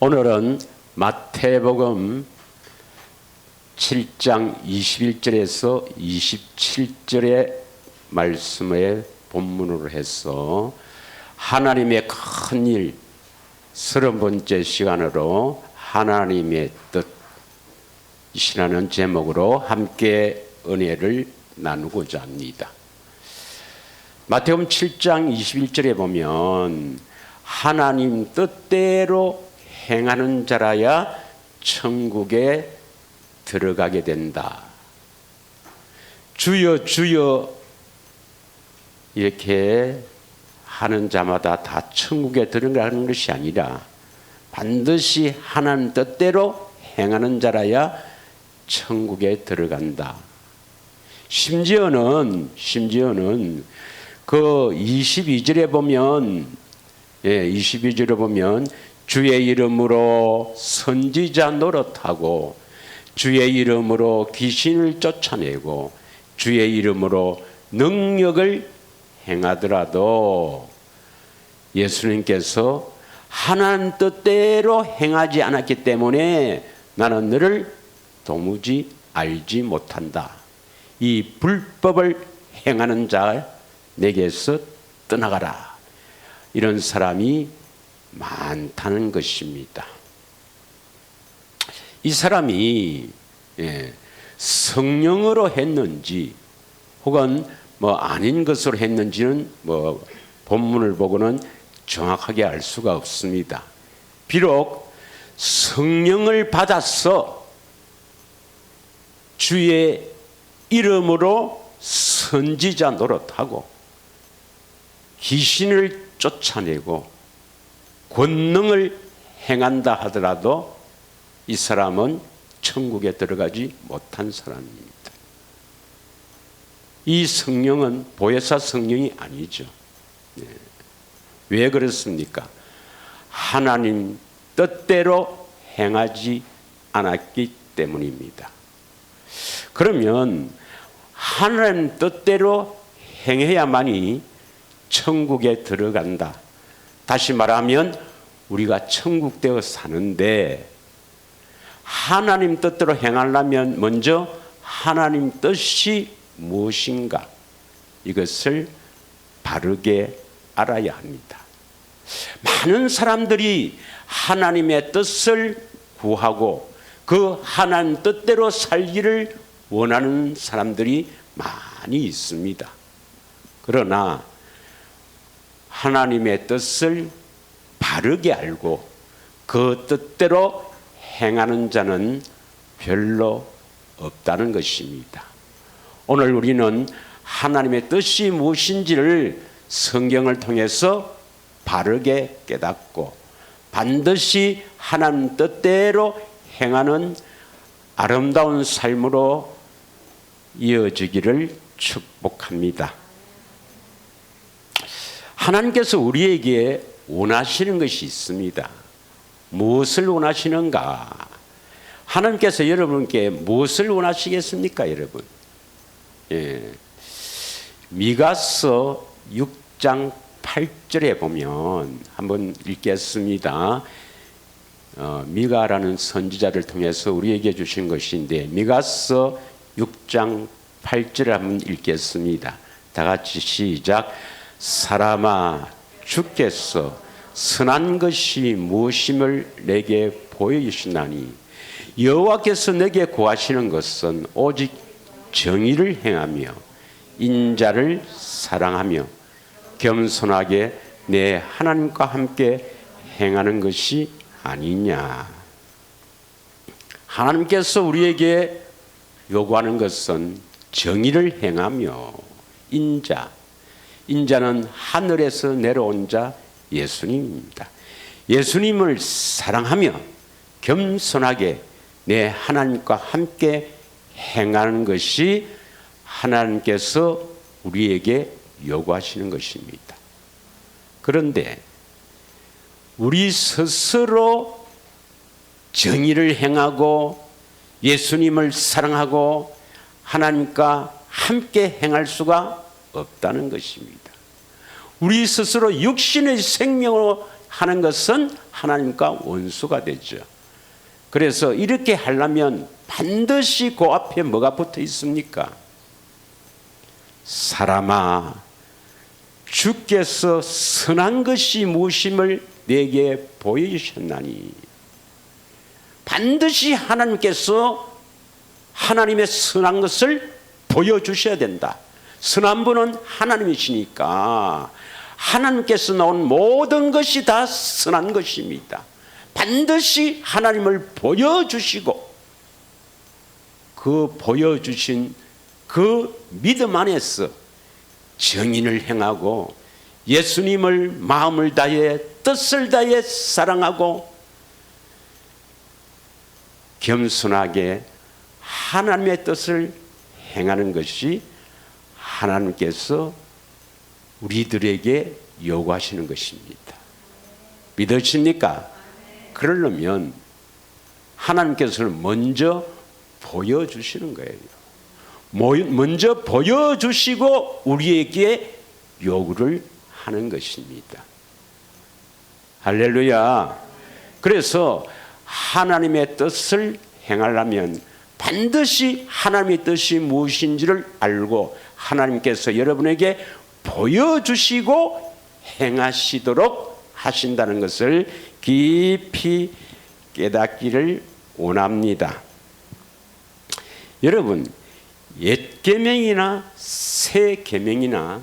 오늘은 마태복음 7장 21절에서 27절의 말씀에 본문으로 해서 하나님의 큰일 30번째 시간으로 하나님의 뜻이라는 제목으로 함께 은혜를 나누고자 합니다. 마태복음 7장 21절에 보면 하나님 뜻대로 행하는 자라야 천국에 들어가게 된다. 주여 주여 이렇게 하는 자마다 다 천국에 들어가는 것이 아니라 반드시 하나님 뜻대로 행하는 자라야 천국에 들어간다. 심지어는 그 22절에 보면 22절에 보면 주의 이름으로 선지자 노릇하고 주의 이름으로 귀신을 쫓아내고 주의 이름으로 능력을 행하더라도 예수님께서 하나님 뜻대로 행하지 않았기 때문에 나는 너를 도무지 알지 못한다. 이 불법을 행하는 자 내게서 떠나가라. 이런 사람이 많다는 것입니다. 이 사람이 성령으로 했는지 혹은 아닌 것으로 했는지는 본문을 보고는 정확하게 알 수가 없습니다. 비록 성령을 받아서 주의 이름으로 선지자 노릇하고 귀신을 쫓아내고 권능을 행한다 하더라도 이 사람은 천국에 들어가지 못한 사람입니다. 이 성령은 보혜사 성령이 아니죠. 왜 그렇습니까? 하나님 뜻대로 행하지 않았기 때문입니다. 그러면 하나님 뜻대로 행해야만이 천국에 들어간다. 다시 말하면 우리가 천국 되어 사는데 하나님 뜻대로 행하려면 먼저 하나님 뜻이 무엇인가 이것을 바르게 알아야 합니다. 많은 사람들이 하나님의 뜻을 구하고 그 하나님 뜻대로 살기를 원하는 사람들이 많이 있습니다. 그러나 하나님의 뜻을 바르게 알고 그 뜻대로 행하는 자는 별로 없다는 것입니다. 오늘 우리는 하나님의 뜻이 무엇인지를 성경을 통해서 바르게 깨닫고 반드시 하나님 뜻대로 행하는 아름다운 삶으로 이어지기를 축복합니다. 하나님께서 우리에게 원하시는 것이 있습니다. 무엇을 원하시는가? 하나님께서 여러분께 무엇을 원하시겠습니까, 여러분? 미가서 6장 8절에 보면 한번 읽겠습니다. 미가라는 선지자를 통해서 우리에게 주신 것인데 미가서 6장 8절을 한번 읽겠습니다. 다 같이 시작. 사람아 주께서 선한 것이 무엇임을 내게 보여주시나니 여호와께서 내게 구하시는 것은 오직 정의를 행하며 인자를 사랑하며 겸손하게 내 하나님과 함께 행하는 것이 아니냐. 하나님께서 우리에게 요구하는 것은 정의를 행하며 인자는 하늘에서 내려온 자 예수님입니다. 예수님을 사랑하며 겸손하게 내 하나님과 함께 행하는 것이 하나님께서 우리에게 요구하시는 것입니다. 그런데 우리 스스로 정의를 행하고 예수님을 사랑하고 하나님과 함께 행할 수가 없다는 것입니다. 우리 스스로 육신의 생명으로 하는 것은 하나님과 원수가 되죠. 그래서 이렇게 하려면 반드시 그 앞에 뭐가 붙어 있습니까? 사람아, 주께서 선한 것이 무엇임을 내게 보여주셨나니. 반드시 하나님께서 하나님의 선한 것을 보여주셔야 된다. 선한 분은 하나님이시니까 하나님께서 나온 모든 것이 다 선한 것입니다. 반드시 하나님을 보여주시고 그 보여주신 그 믿음 안에서 정인을 행하고 예수님을 마음을 다해 뜻을 다해 사랑하고 겸손하게 하나님의 뜻을 행하는 것이 하나님께서 우리들에게 요구하시는 것입니다. 믿으십니까? 그러려면 하나님께서는 먼저 보여주시는 거예요. 먼저 보여주시고 우리에게 요구를 하는 것입니다. 할렐루야. 그래서 하나님의 뜻을 행하려면 반드시 하나님의 뜻이 무엇인지를 알고 하나님께서 여러분에게 보여주시고 행하시도록 하신다는 것을 깊이 깨닫기를 원합니다. 여러분, 옛 계명이나 새 계명이나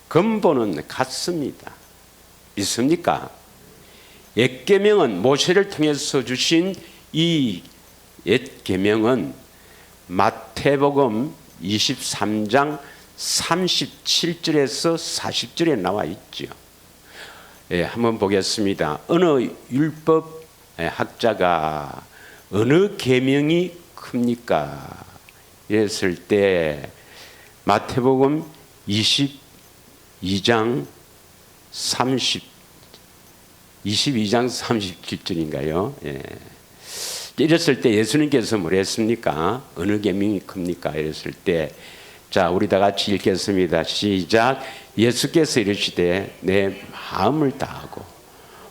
근본은 같습니다. 있습니까? 옛 계명은 모세를 통해서 주신 이 옛 계명은 마태복음 23장 37절에서 40절에 나와 있죠. 예, 한번 보겠습니다. 어느 율법 학자가 어느 계명이 큽니까? 이랬을 때 마태복음 22장 37절인가요? 예. 이랬을 때 예수님께서 뭐랬습니까? 어느 계명이 큽니까? 이랬을 때 자, 우리 다 같이 읽겠습니다. 시작. 예수께서 이르시되 내 마음을 다하고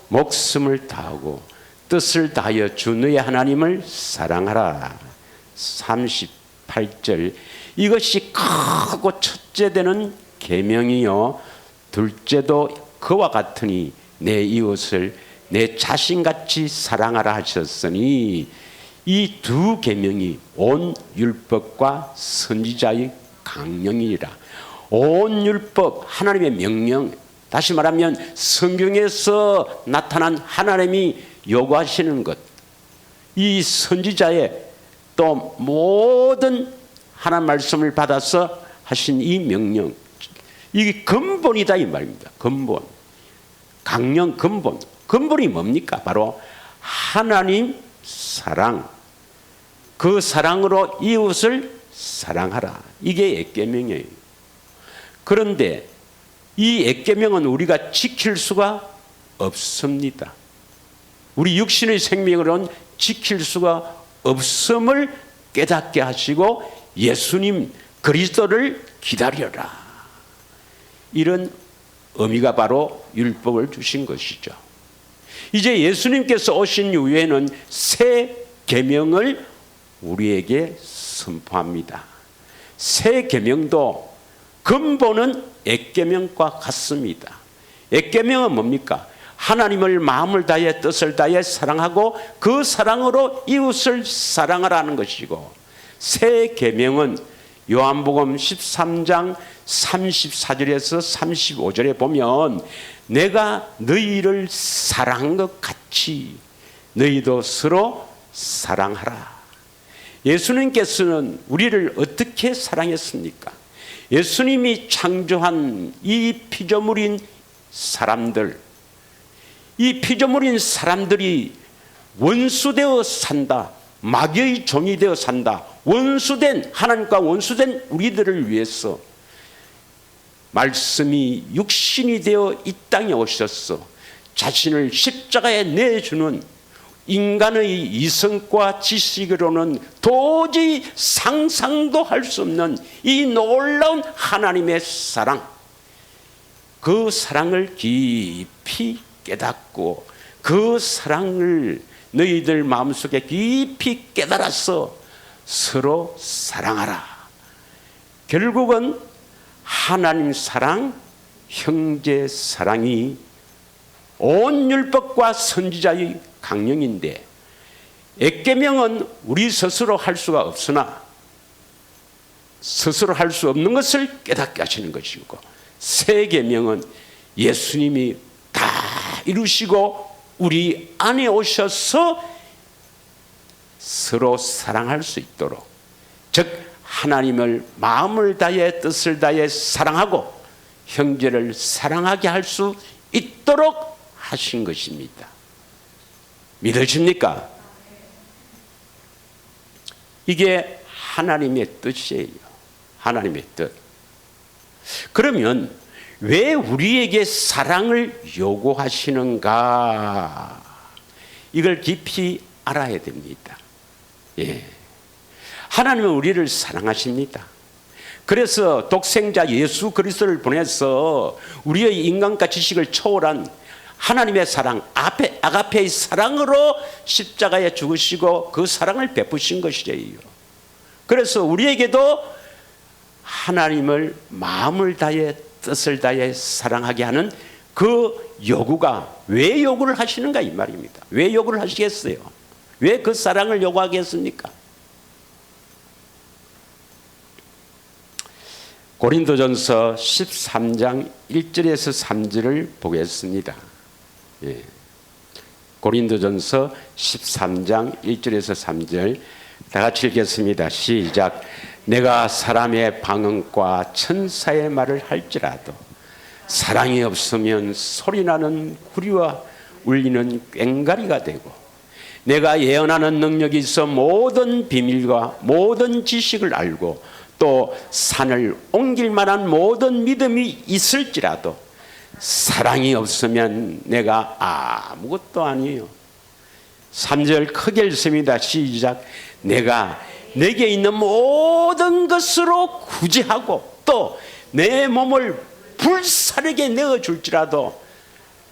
목숨을 다하고 뜻을 다하여 주 너의 하나님을 사랑하라. 38절. 이것이 크고 첫째 되는 계명이요 둘째도 그와 같으니 내 이웃을 내 자신같이 사랑하라 하셨으니 이 두 계명이 온 율법과 선지자의 강령이라. 온 율법 하나님의 명령, 다시 말하면 성경에서 나타난 하나님이 요구하시는 것, 이 선지자의 또 모든 하나님 말씀을 받아서 하신 이 명령, 이게 근본이다 이 말입니다. 근본, 강령 근본. 근본이 뭡니까? 바로 하나님 사랑, 그 사랑으로 이웃을 사랑하라. 이게 옛계명이에요. 그런데 이 옛계명은 우리가 지킬 수가 없습니다. 우리 육신의 생명으로는 지킬 수가 없음을 깨닫게 하시고 예수님 그리스도를 기다려라. 이런 의미가 바로 율법을 주신 것이죠. 이제 예수님께서 오신 이후에는 새 계명을 우리에게 선포합니다. 새 계명도 근본은 옛 계명과 같습니다. 옛 계명은 뭡니까? 하나님을 마음을 다해 뜻을 다해 사랑하고 그 사랑으로 이웃을 사랑하라는 것이고, 새 계명은 요한복음 13장 34절에서 35절에 보면 내가 너희를 사랑한 것 같이 너희도 서로 사랑하라. 예수님께서는 우리를 어떻게 사랑했습니까? 예수님이 창조한 이 피조물인 사람들, 이 피조물인 사람들이 원수되어 산다, 마귀의 종이 되어 산다, 원수된 하나님과 원수된 우리들을 위해서 말씀이 육신이 되어 이 땅에 오셔서 자신을 십자가에 내주는 인간의 이성과 지식으로는 도저히 상상도 할 수 없는 이 놀라운 하나님의 사랑, 그 사랑을 깊이 깨닫고 그 사랑을 너희들 마음속에 깊이 깨달아서 서로 사랑하라. 결국은 하나님 사랑, 형제 사랑이 온 율법과 선지자의 강령인데, 엑계명은 우리 스스로 할 수가 없으나 스스로 할 수 없는 것을 깨닫게 하시는 것이고, 새 계명은 예수님이 다 이루시고 우리 안에 오셔서 서로 사랑할 수 있도록, 즉 하나님을 마음을 다해 뜻을 다해 사랑하고 형제를 사랑하게 할 수 있도록 하신 것입니다. 믿으십니까? 이게 하나님의 뜻이에요. 하나님의 뜻. 그러면 왜 우리에게 사랑을 요구하시는가? 이걸 깊이 알아야 됩니다. 예. 하나님은 우리를 사랑하십니다. 그래서 독생자 예수 그리스도를 보내서 우리의 인간과 지식을 초월한 하나님의 사랑, 아가페의 사랑으로 십자가에 죽으시고 그 사랑을 베푸신 것이래요. 그래서 우리에게도 하나님을 마음을 다해 뜻을 다해 사랑하게 하는 그 요구가, 왜 요구를 하시는가 이 말입니다. 왜 요구를 하시겠어요? 왜 그 사랑을 요구하겠습니까? 고린도전서 13장 1절에서 3절을 보겠습니다. 예. 고린도전서 13장 1절에서 3절 다 같이 읽겠습니다. 시작. 내가 사람의 방언과 천사의 말을 할지라도 사랑이 없으면 소리나는 구리와 울리는 꽹과리가 되고, 내가 예언하는 능력이 있어 모든 비밀과 모든 지식을 알고 또 산을 옮길 만한 모든 믿음이 있을지라도 사랑이 없으면 내가 아무것도 아니에요. 3절 크게 읽습니다. 시작. 내가 내게 있는 모든 것으로 구제하고 또 내 몸을 불사르게 내어줄지라도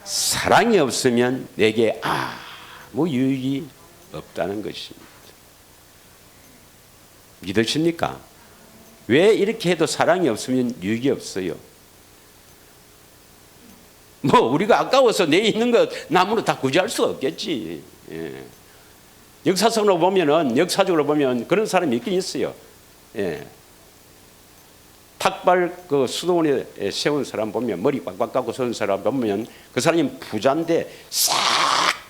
사랑이 없으면 내게 아무 유익이 없다는 것입니다. 믿으십니까? 왜 이렇게 해도 사랑이 없으면 유익이 없어요? 뭐 우리가 아까워서 내 있는 것 남으로 다 구제할 수가 없겠지. 예. 역사적으로 보면 그런 사람이 있긴 있어요. 예. 탁발 그 수도원에 세운 사람 보면, 머리 꽉꽉 깎고 세운 사람 보면 그 사람이 부자인데 싹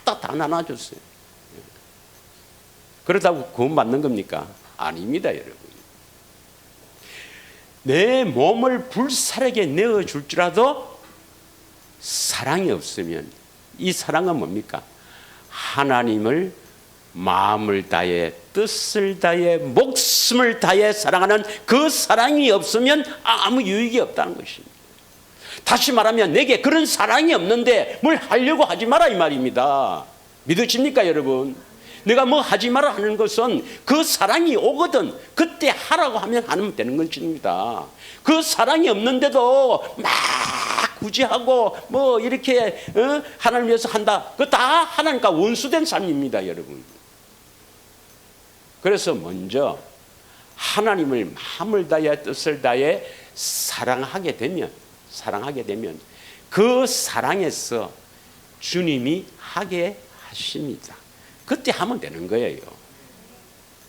다 나눠줬어요. 예. 그렇다고 구원받는 겁니까? 아닙니다, 여러분. 내 몸을 불사르게 내어줄지라도 사랑이 없으면, 이 사랑은 뭡니까? 하나님을 마음을 다해 뜻을 다해 목숨을 다해 사랑하는 그 사랑이 없으면 아무 유익이 없다는 것입니다. 다시 말하면 내게 그런 사랑이 없는데 뭘 하려고 하지 마라 이 말입니다. 믿으십니까 여러분? 내가 뭐 하지 마라 하는 것은 그 사랑이 오거든 그때 하라고 하면 되는 것입니다. 그 사랑이 없는데도 막 구제하고 뭐 이렇게 하나님 위해서 한다. 그거 다 하나님과 원수된 삶입니다, 여러분. 그래서 먼저 하나님을 마음을 다해 뜻을 다해 사랑하게 되면 그 사랑에서 주님이 하게 하십니다. 그때 하면 되는 거예요.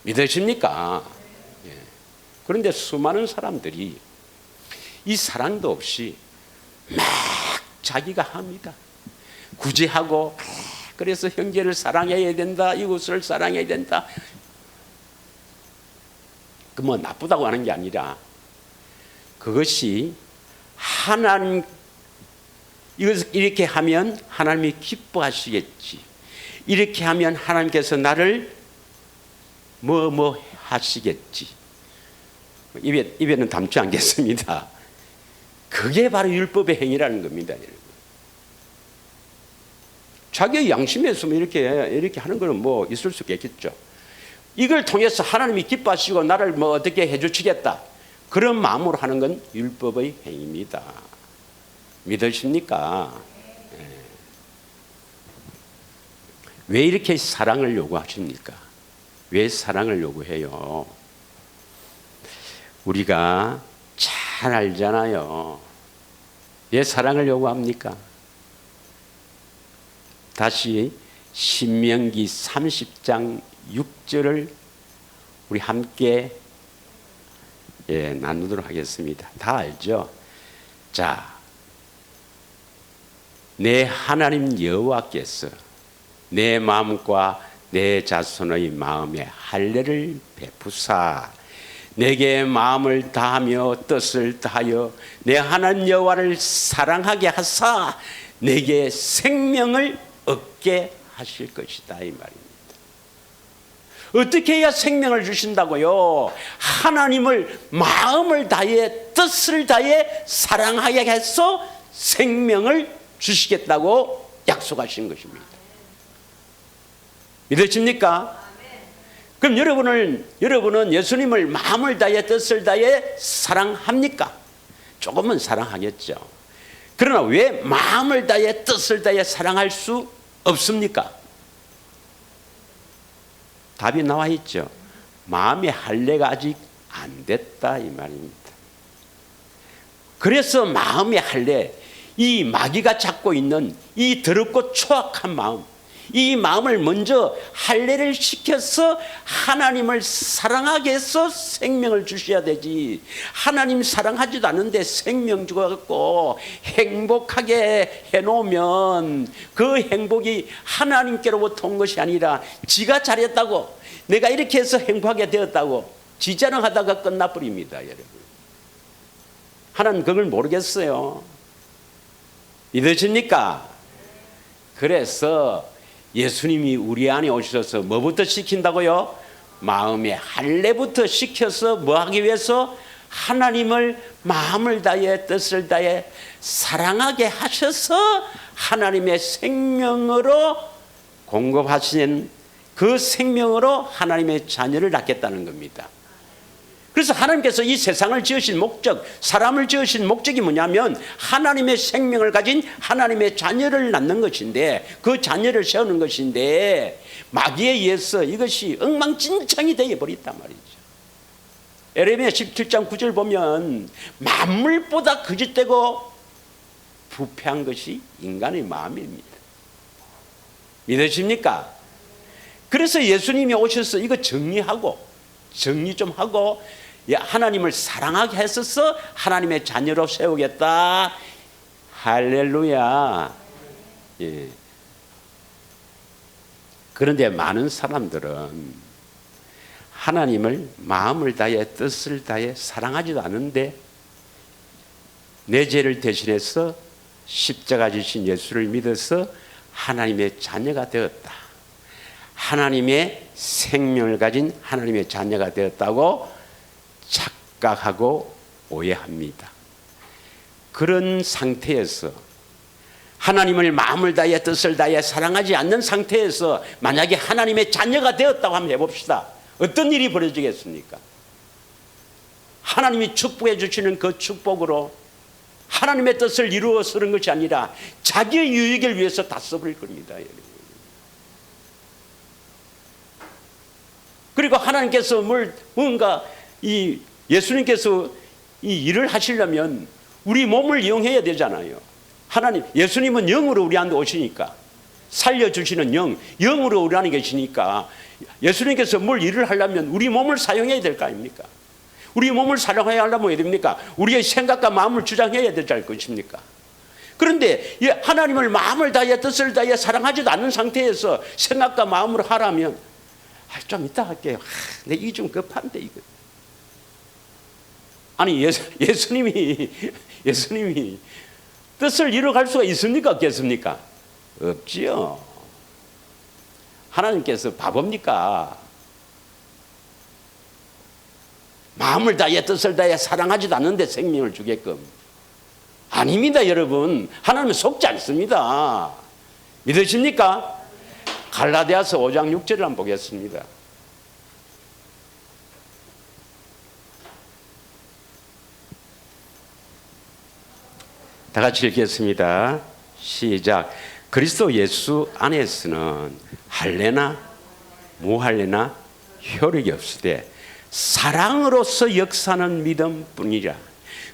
믿으십니까? 예. 그런데 수많은 사람들이 이 사랑도 없이 막 자기가 합니다. 구제하고 그래서 형제를 사랑해야 된다, 이웃을 사랑해야 된다. 그 뭐 나쁘다고 하는 게 아니라 그것이 하나님 이것을 이렇게 하면 하나님이 기뻐하시겠지. 이렇게 하면 하나님께서 나를 뭐 하시겠지. 입에는 담지 않겠습니다. 그게 바로 율법의 행위라는 겁니다, 여러분. 자기 양심에서 이렇게 하는 거는 뭐 있을 수 있겠죠. 이걸 통해서 하나님이 기뻐하시고 나를 뭐 어떻게 해주시겠다. 그런 마음으로 하는 건 율법의 행위입니다. 믿으십니까? 네. 왜 이렇게 사랑을 요구하십니까? 왜 사랑을 요구해요? 우리가 잘 알잖아요. 왜 사랑을 요구합니까? 다시 신명기 30장 6절을 우리 함께 나누도록 하겠습니다. 다 알죠? 자, 내 하나님 여호와께서 내 마음과 내 자손의 마음에 할례를 베푸사 내게 마음을 다하며 뜻을 다하여 내 하나님 여호와를 사랑하게 하사 내게 생명을 얻게 하실 것이다 이 말입니다. 어떻게 해야 생명을 주신다고요? 하나님을 마음을 다해 뜻을 다해 사랑하게 해서 생명을 주시겠다고 약속하신 것입니다. 믿으십니까? 그럼 여러분은 예수님을 마음을 다해 뜻을 다해 사랑합니까? 조금은 사랑하겠죠. 그러나 왜 마음을 다해 뜻을 다해 사랑할 수 없습니까? 답이 나와 있죠. 마음의 할례가 아직 안 됐다 이 말입니다. 그래서 마음의 할례, 이 마귀가 잡고 있는 이 더럽고 추악한 마음, 이 마음을 먼저 할례를 시켜서 하나님을 사랑하게 해서 생명을 주셔야 되지. 하나님 사랑하지도 않는데 생명 주고 행복하게 해놓으면 그 행복이 하나님께로부터 온 것이 아니라 지가 잘했다고, 내가 이렇게 해서 행복하게 되었다고 지 자랑하다가 끝나버립니다. 여러분, 하나님 그걸 모르겠어요. 믿으십니까? 그래서 예수님이 우리 안에 오셔서 뭐부터 시킨다고요? 마음의 할례부터 시켜서 뭐 하기 위해서? 하나님을 마음을 다해 뜻을 다해 사랑하게 하셔서 하나님의 생명으로 공급하신 그 생명으로 하나님의 자녀를 낳겠다는 겁니다. 그래서 하나님께서 이 세상을 지으신 목적, 사람을 지으신 목적이 뭐냐면 하나님의 생명을 가진 하나님의 자녀를 낳는 것인데, 그 자녀를 세우는 것인데 마귀에 의해서 이것이 엉망진창이 되어버렸단 말이죠. 에레미야 17장 9절 보면 만물보다 거짓되고 부패한 것이 인간의 마음입니다. 믿으십니까? 그래서 예수님이 오셔서 이거 정리 좀 하고 하나님을 사랑하게 했어서 하나님의 자녀로 세우겠다. 할렐루야. 예. 그런데 많은 사람들은 하나님을 마음을 다해 뜻을 다해 사랑하지도 않은데 내 죄를 대신해서 십자가 지신 예수를 믿어서 하나님의 자녀가 되었다. 하나님의 생명을 가진 하나님의 자녀가 되었다고 착각하고 오해합니다. 그런 상태에서 하나님을 마음을 다해 뜻을 다해 사랑하지 않는 상태에서 만약에 하나님의 자녀가 되었다고 한번 해봅시다. 어떤 일이 벌어지겠습니까? 하나님이 축복해 주시는 그 축복으로 하나님의 뜻을 이루어 쓰는 것이 아니라 자기의 유익을 위해서 다 써버릴 겁니다. 그리고 하나님께서 뭔가 이 예수님께서 이 일을 하시려면 우리 몸을 이용해야 되잖아요. 예수님은 영으로 우리한테 오시니까, 살려주시는 영으로 우리 안에 계시니까 예수님께서 뭘 일을 하려면 우리 몸을 사용해야 될 거 아닙니까? 우리 몸을 사용해야 하려면 어떻게 됩니까? 우리의 생각과 마음을 주장해야 될 것입니까? 그런데 하나님을 마음을 다해 뜻을 다해 사랑하지도 않는 상태에서 생각과 마음으로 하라면 좀 이따 할게요. 내 이 좀 급한데 이거. 아니 예수님이 뜻을 이루어갈 수가 있습니까? 없겠습니까? 없지요. 하나님께서 바보입니까? 마음을 다해 뜻을 다해 사랑하지도 않는데 생명을 주게끔. 아닙니다, 여러분. 하나님은 속지 않습니다. 믿으십니까? 갈라디아서 5장 6절을 한번 보겠습니다. 다 같이 읽겠습니다. 시작. 그리스도 예수 안에서는 할래나 무할래나 효력이 없으되 사랑으로서 역사하는 믿음뿐이라.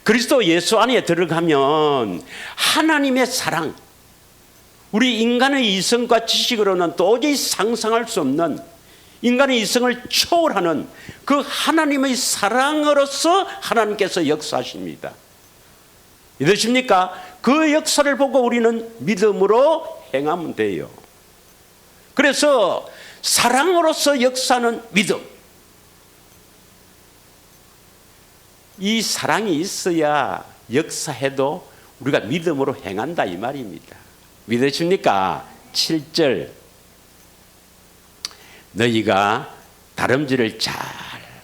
그리스도 예수 안에 들어가면 하나님의 사랑, 우리 인간의 이성과 지식으로는 도저히 상상할 수 없는, 인간의 이성을 초월하는 그 하나님의 사랑으로서 하나님께서 역사하십니다. 믿으십니까? 그 역사를 보고 우리는 믿음으로 행하면 돼요. 그래서 사랑으로서 역사하는 믿음, 이 사랑이 있어야 역사해도 우리가 믿음으로 행한다 이 말입니다. 믿으십니까? 7절, 너희가 다름질을 잘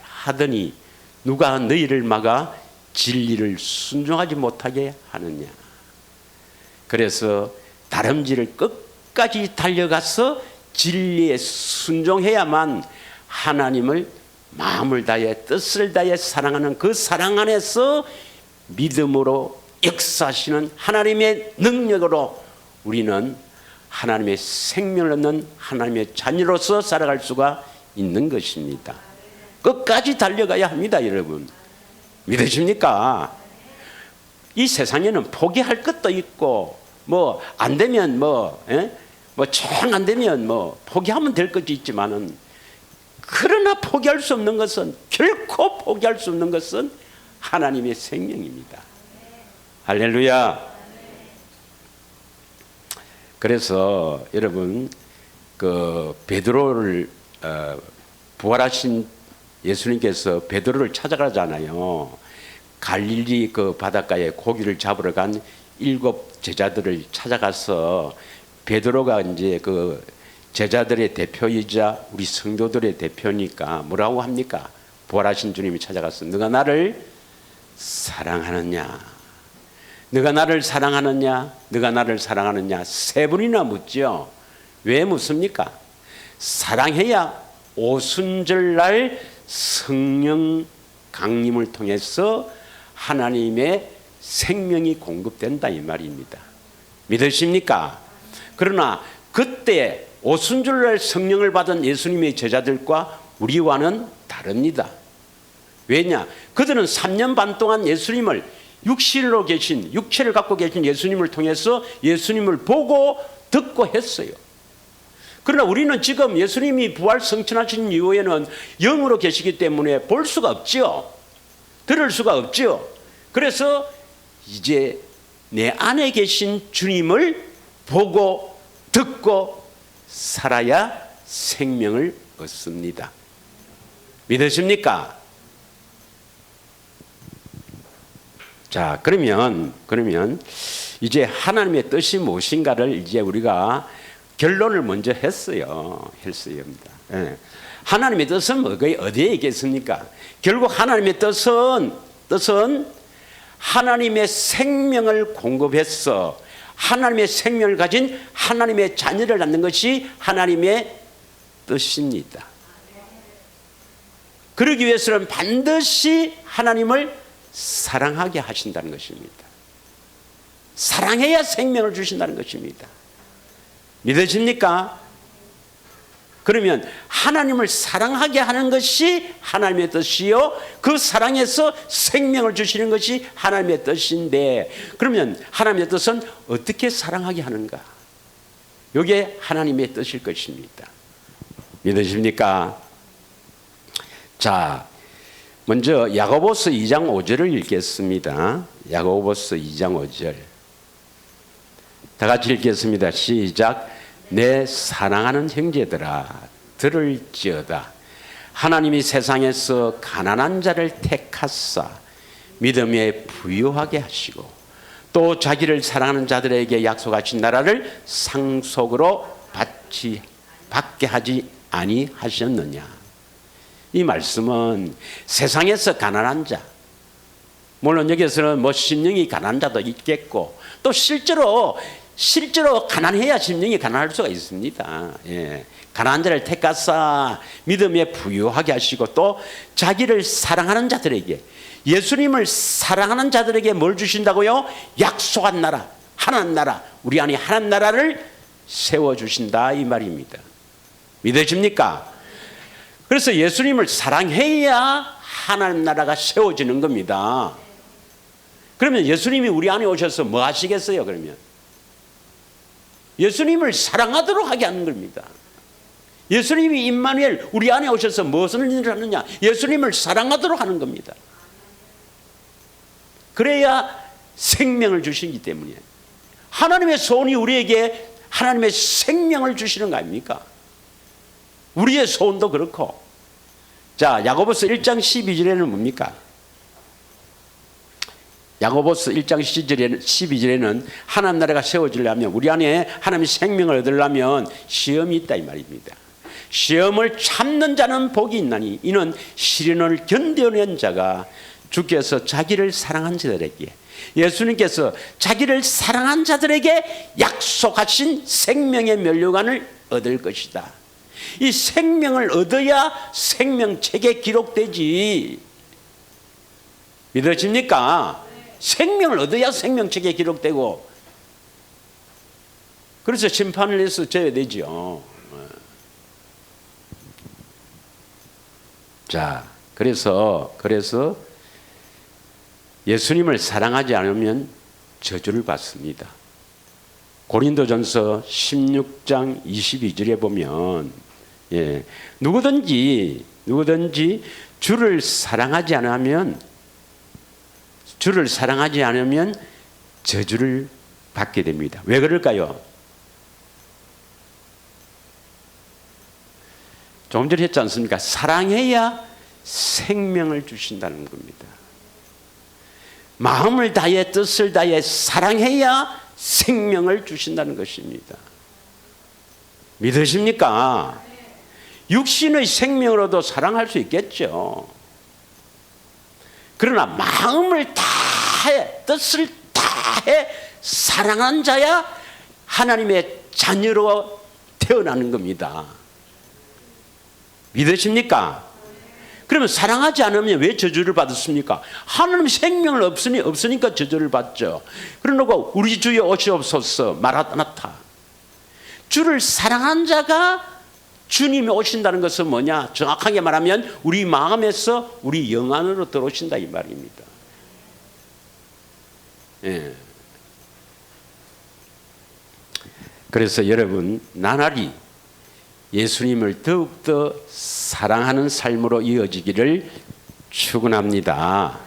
하더니 누가 너희를 막아 진리를 순종하지 못하게 하느냐. 그래서 다름질을 끝까지 달려가서 진리에 순종해야만 하나님을 마음을 다해 뜻을 다해 사랑하는 그 사랑 안에서 믿음으로 역사하시는 하나님의 능력으로 우리는 하나님의 생명을 얻는 하나님의 자녀로서 살아갈 수가 있는 것입니다. 끝까지 달려가야 합니다, 여러분. 믿으십니까? 이 세상에는 포기할 것도 있고 뭐 안 되면 정 안 되면 포기하면 될 것도 있지만은, 그러나 포기할 수 없는 것은, 결코 포기할 수 없는 것은 하나님의 생명입니다. 할렐루야. 그래서 여러분, 그 베드로를 부활하신 예수님께서 베드로를 찾아가잖아요. 갈릴리 그 바닷가에 고기를 잡으러 간 7 제자들을 찾아가서 베드로가 이제 그 제자들의 대표이자 우리 성도들의 대표니까 뭐라고 합니까? 부활하신 주님이 찾아가서 너가 나를 사랑하느냐? 너가 나를 사랑하느냐? 너가 나를 사랑하느냐? 3번이나 묻죠. 왜 묻습니까? 사랑해야 오순절날 성령 강림을 통해서 하나님의 생명이 공급된다 이 말입니다. 믿으십니까? 그러나 그때 오순절날 성령을 받은 예수님의 제자들과 우리와는 다릅니다. 왜냐? 그들은 3년 반 동안 예수님을 육신으로 계신, 육체를 갖고 계신 예수님을 통해서 예수님을 보고 듣고 했어요. 그러나 우리는 지금 예수님이 부활 성천하신 이후에는 영으로 계시기 때문에 볼 수가 없죠. 들을 수가 없죠. 그래서 이제 내 안에 계신 주님을 보고 듣고 살아야 생명을 얻습니다. 믿으십니까? 자, 그러면 이제 하나님의 뜻이 무엇인가를 이제 우리가 결론을 먼저 했어요. 예. 하나님의 뜻은 어디에 있겠습니까? 결국 하나님의 뜻은 하나님의 생명을 공급해서 하나님의 생명을 가진 하나님의 자녀를 낳는 것이 하나님의 뜻입니다. 그러기 위해서는 반드시 하나님을 사랑하게 하신다는 것입니다. 사랑해야 생명을 주신다는 것입니다. 믿으십니까? 그러면 하나님을 사랑하게 하는 것이 하나님의 뜻이요, 그 사랑에서 생명을 주시는 것이 하나님의 뜻인데, 그러면 하나님의 뜻은 어떻게 사랑하게 하는가? 이게 하나님의 뜻일 것입니다. 믿으십니까? 자, 먼저 야고보서 2장 5절을 읽겠습니다. 야고보서 2장 5절. 다 같이 읽겠습니다. 시작. 내 사랑하는 형제들아, 들을지어다. 하나님이 세상에서 가난한 자를 택하사 믿음에 부유하게 하시고 또 자기를 사랑하는 자들에게 약속하신 나라를 상속으로 받게 하지 아니하셨느냐. 이 말씀은 세상에서 가난한 자, 물론 여기서는 심령이 가난한 자도 있겠고, 또 실제로 가난해야 심령이 가난할 수가 있습니다. 예. 가난한 자를 택하사 믿음에 부유하게 하시고 또 자기를 사랑하는 자들에게, 예수님을 사랑하는 자들에게 뭘 주신다고요? 약속한 나라, 하나님 나라, 우리 안에 하나님 나라를 세워주신다 이 말입니다. 믿어집니까? 그래서 예수님을 사랑해야 하나님 나라가 세워지는 겁니다. 그러면 예수님이 우리 안에 오셔서 뭐 하시겠어요? 그러면 예수님을 사랑하도록 하게 하는 겁니다. 예수님이 임마누엘 우리 안에 오셔서 무엇을 일을 하느냐? 예수님을 사랑하도록 하는 겁니다. 그래야 생명을 주시기 때문에 하나님의 소원이 우리에게 하나님의 생명을 주시는 거 아닙니까? 우리의 소원도 그렇고. 자, 야고보서 1장 12절에는 뭡니까? 야고보서 1장 12절에는 하나님 나라가 세워지려면 우리 안에 하나님의 생명을 얻으려면 시험이 있다 이 말입니다. 시험을 참는 자는 복이 있나니 이는 시련을 견뎌낸 자가 주께서 자기를 사랑한 자들에게 예수님께서 자기를 사랑한 자들에게 약속하신 생명의 면류관을 얻을 것이다. 이 생명을 얻어야 생명책에 기록되지. 믿어집니까? 생명을 얻어야 생명책에 기록되고 그래서 심판을 해서 져야 되죠. 자, 그래서 예수님을 사랑하지 않으면 저주를 받습니다. 고린도전서 16장 22절에 보면 누구든지 주를 사랑하지 않으면 저주를 받게 됩니다. 왜 그럴까요? 조금 전에 했지 않습니까? 사랑해야 생명을 주신다는 겁니다. 마음을 다해 뜻을 다해 사랑해야 생명을 주신다는 것입니다. 믿으십니까? 육신의 생명으로도 사랑할 수 있겠죠. 그러나 마음을 다해 뜻을 다해 사랑한 자야 하나님의 자녀로 태어나는 겁니다. 믿으십니까? 그러면 사랑하지 않으면 왜 저주를 받았습니까? 하나님 생명을 없으니까 저주를 받죠. 그러고 우리 주여 오시옵소서 마라나타. 주를 사랑한 자가 주님이 오신다는 것은 뭐냐? 정확하게 말하면 우리 마음에서 우리 영 안으로 들어오신다 이 말입니다. 예. 그래서 여러분 나날이 예수님을 더욱더 사랑하는 삶으로 이어지기를 축원합니다.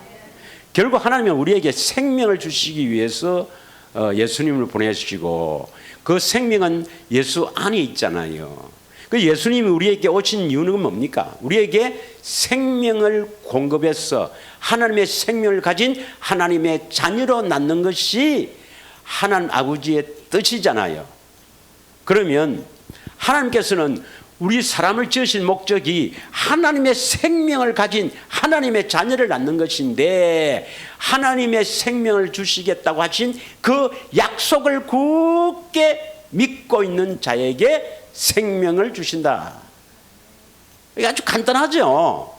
결국 하나님은 우리에게 생명을 주시기 위해서 예수님을 보내주시고 그 생명은 예수 안에 있잖아요. 그 예수님이 우리에게 오신 이유는 뭡니까? 우리에게 생명을 공급해서 하나님의 생명을 가진 하나님의 자녀로 낳는 것이 하나님 아버지의 뜻이잖아요. 그러면 하나님께서는 우리 사람을 지으신 목적이 하나님의 생명을 가진 하나님의 자녀를 낳는 것인데 하나님의 생명을 주시겠다고 하신 그 약속을 굳게 믿고 있는 자에게 생명을 주신다. 이게 아주 간단하죠.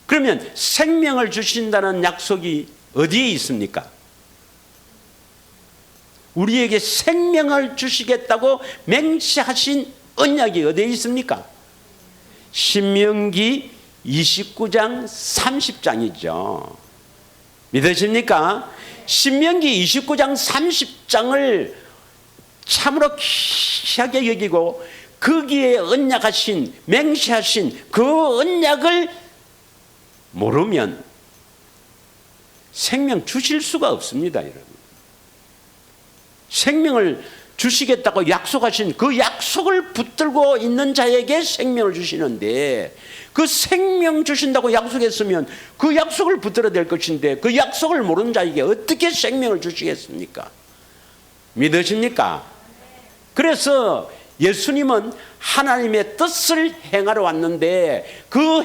그러면 생명을 주신다는 약속이 어디에 있습니까? 우리에게 생명을 주시겠다고 맹세하신 언약이 어디에 있습니까? 신명기 29장 30장이죠. 믿으십니까? 신명기 29장 30장을 참으로 귀하게 여기고 거기에 언약하신 맹세하신 그 언약을 모르면 생명 주실 수가 없습니다, 여러분. 생명을 주시겠다고 약속하신 그 약속을 붙들고 있는 자에게 생명을 주시는데 그 생명 주신다고 약속했으면 그 약속을 붙들어야 될 것인데 그 약속을 모르는 자에게 어떻게 생명을 주시겠습니까? 믿으십니까? 그래서 예수님은 하나님의 뜻을 행하러 왔는데 그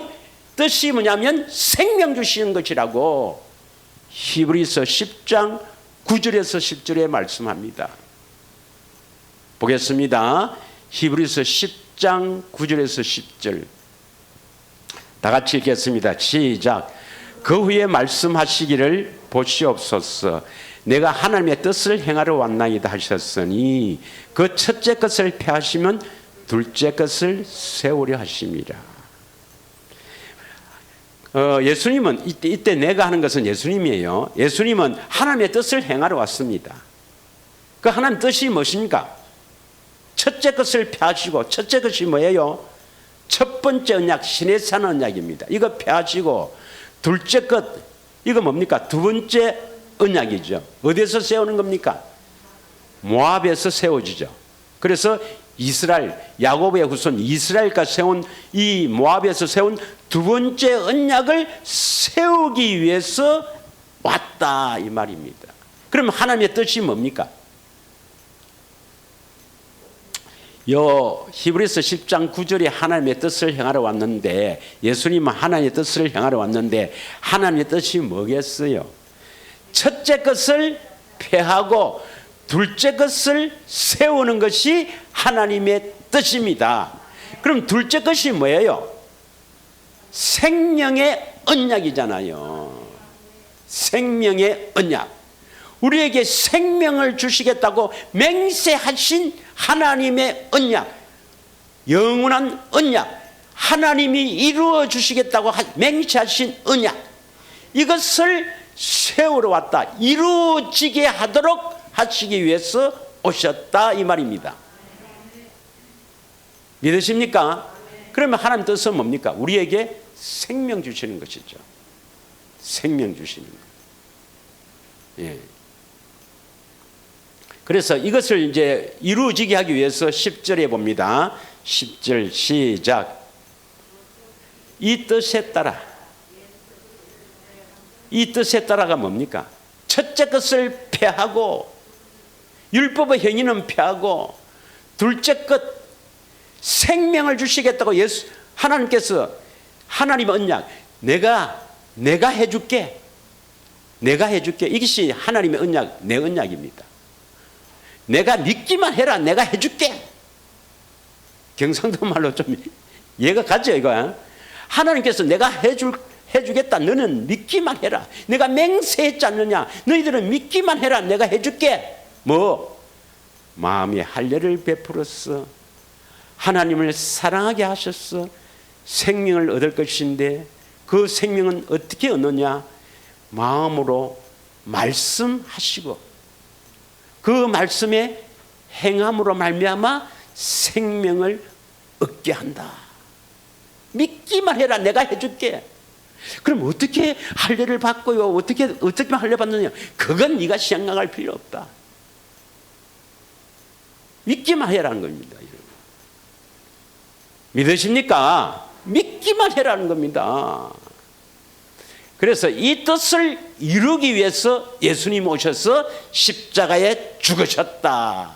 뜻이 뭐냐면 생명 주시는 것이라고 히브리서 10장 9절에서 10절에 말씀합니다. 보겠습니다. 히브리서 10장 9절에서 10절 다 같이 읽겠습니다. 시작. 그 후에 말씀하시기를 보시옵소서. 내가 하나님의 뜻을 행하러 왔나이다 하셨으니 그 첫째 것을 폐하시면 둘째 것을 세우려 하십니다. 예수님은 이때 내가 하는 것은 예수님이에요. 예수님은 하나님의 뜻을 행하러 왔습니다. 그 하나님 뜻이 무엇입니까? 첫째 것을 폐하시고, 첫째 것이 뭐예요? 첫 번째 언약, 시내산 언약입니다. 이거 폐하시고, 둘째 것, 이거 뭡니까? 두 번째 언약이죠. 어디에서 세우는 겁니까? 모압에서 세워지죠. 그래서 이스라엘, 야곱의 후손 이스라엘과 세운 이 모압에서 세운 두 번째 언약을 세우기 위해서 왔다 이 말입니다. 그럼 하나님의 뜻이 뭡니까? 히브리서 10장 9절에 하나님의 뜻을 행하러 왔는데, 예수님은 하나님의 뜻을 행하러 왔는데 하나님의 뜻이 뭐겠어요? 첫째 것을 폐하고 둘째 것을 세우는 것이 하나님의 뜻입니다. 그럼 둘째 것이 뭐예요? 생명의 언약이잖아요. 생명의 언약. 우리에게 생명을 주시겠다고 맹세하신 하나님의 언약, 영원한 언약, 하나님이 이루어 주시겠다고 맹세하신 언약, 이것을 세우러 왔다, 이루어지게 하도록 하시기 위해서 오셨다 이 말입니다. 믿으십니까? 그러면 하나님 뜻은 뭡니까? 우리에게 생명 주시는 것이죠. 생명 주시는 것. 예. 그래서 이것을 이제 이루어지게 하기 위해서 10절에 봅니다. 10절 시작. 이 뜻에 따라. 이 뜻에 따라가 뭡니까? 첫째 것을 폐하고, 율법의 행위는 폐하고, 둘째 것 생명을 주시겠다고 하나님께서, 하나님의 언약, 내가 해줄게, 내가 해줄게. 이것이 하나님의 언약, 내 언약입니다. 내가 믿기만 해라, 내가 해줄게. 경상도 말로 좀 이해가 가죠 이거. 하나님께서 내가 해주겠다, 너는 믿기만 해라. 내가 맹세했지 않느냐, 너희들은 믿기만 해라, 내가 해줄게. 마음의 할례를 베풀었어. 하나님을 사랑하게 하셨어. 생명을 얻을 것인데 그 생명은 어떻게 얻느냐? 마음으로 말씀하시고 그 말씀에 행함으로 말미암아 생명을 얻게 한다. 믿기만 해라, 내가 해줄게. 그럼 어떻게 할례를 받고요? 어떻게 할례 받느냐? 그건 네가 생각할 필요 없다. 믿기만 해라는 겁니다. 믿으십니까? 믿기만 해라는 겁니다. 그래서 이 뜻을 이루기 위해서 예수님 오셔서 십자가에 죽으셨다.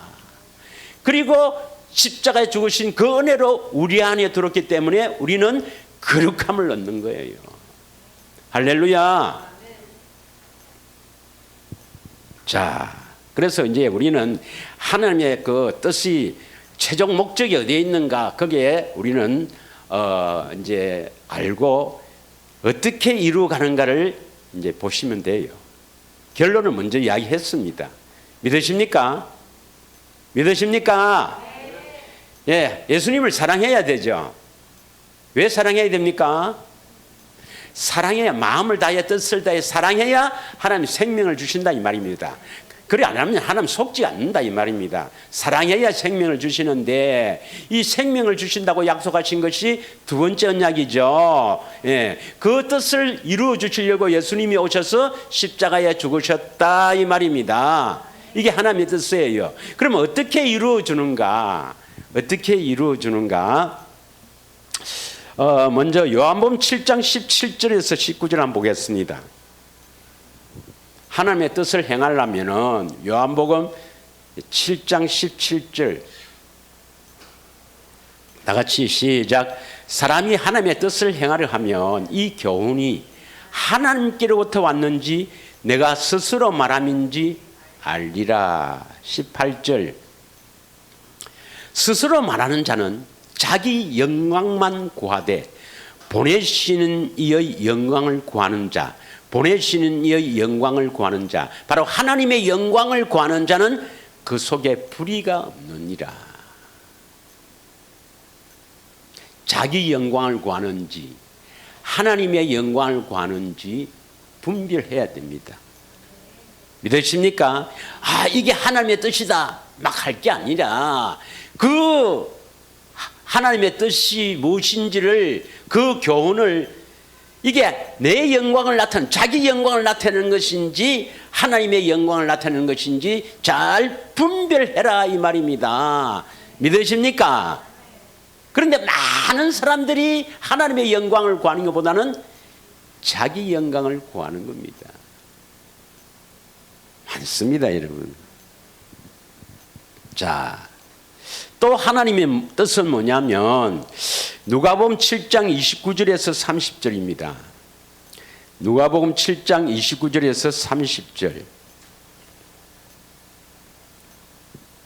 그리고 십자가에 죽으신 그 은혜로 우리 안에 들었기 때문에 우리는 거룩함을 얻는 거예요. 할렐루야. 자, 그래서 이제 우리는 하나님의 그 뜻이 최종 목적이 어디에 있는가, 거기에 우리는 이제 알고 어떻게 이루어가는가를 이제 보시면 돼요. 결론을 먼저 이야기했습니다. 믿으십니까? 믿으십니까? 예, 예수님을 사랑해야 되죠. 왜 사랑해야 됩니까? 사랑해야, 마음을 다해 뜻을 다해 사랑해야 하나님 생명을 주신다 이 말입니다. 그래 안 하면 하나님 속지 않는다 이 말입니다. 사랑해야 생명을 주시는데 이 생명을 주신다고 약속하신 것이 두 번째 언약이죠. 예, 그 뜻을 이루어 주시려고 예수님이 오셔서 십자가에 죽으셨다 이 말입니다. 이게 하나님의 뜻이에요. 그러면 어떻게 이루어 주는가? 어떻게 이루어 주는가? 먼저 요한복음 7장 17절에서 19절 한번 보겠습니다. 하나님의 뜻을 행하려면은 요한복음 7장 17절 다 같이 시작. 사람이 하나님의 뜻을 행하려 하면 이 교훈이 하나님께로부터 왔는지 내가 스스로 말함인지 알리라. 18절. 스스로 말하는 자는 자기 영광만 구하되 보내시는 이의 영광을 구하는 자 보내시는 이의 영광을 구하는 자, 바로 하나님의 영광을 구하는 자는 그 속에 불의가 없느니라. 자기 영광을 구하는지 하나님의 영광을 구하는지 분별해야 됩니다. 믿으십니까? 이게 하나님의 뜻이다 막 할 게 아니라 그 하나님의 뜻이 무엇인지를, 그 교훈을, 이게 내 영광을 나타내는, 자기 영광을 나타내는 것인지 하나님의 영광을 나타내는 것인지 잘 분별해라 이 말입니다. 믿으십니까? 그런데 많은 사람들이 하나님의 영광을 구하는 것보다는 자기 영광을 구하는 겁니다. 많습니다, 여러분. 자, 또 하나님의 뜻은 뭐냐면 누가복음 7장 29절에서 30절입니다. 누가복음 7장 29절에서 30절.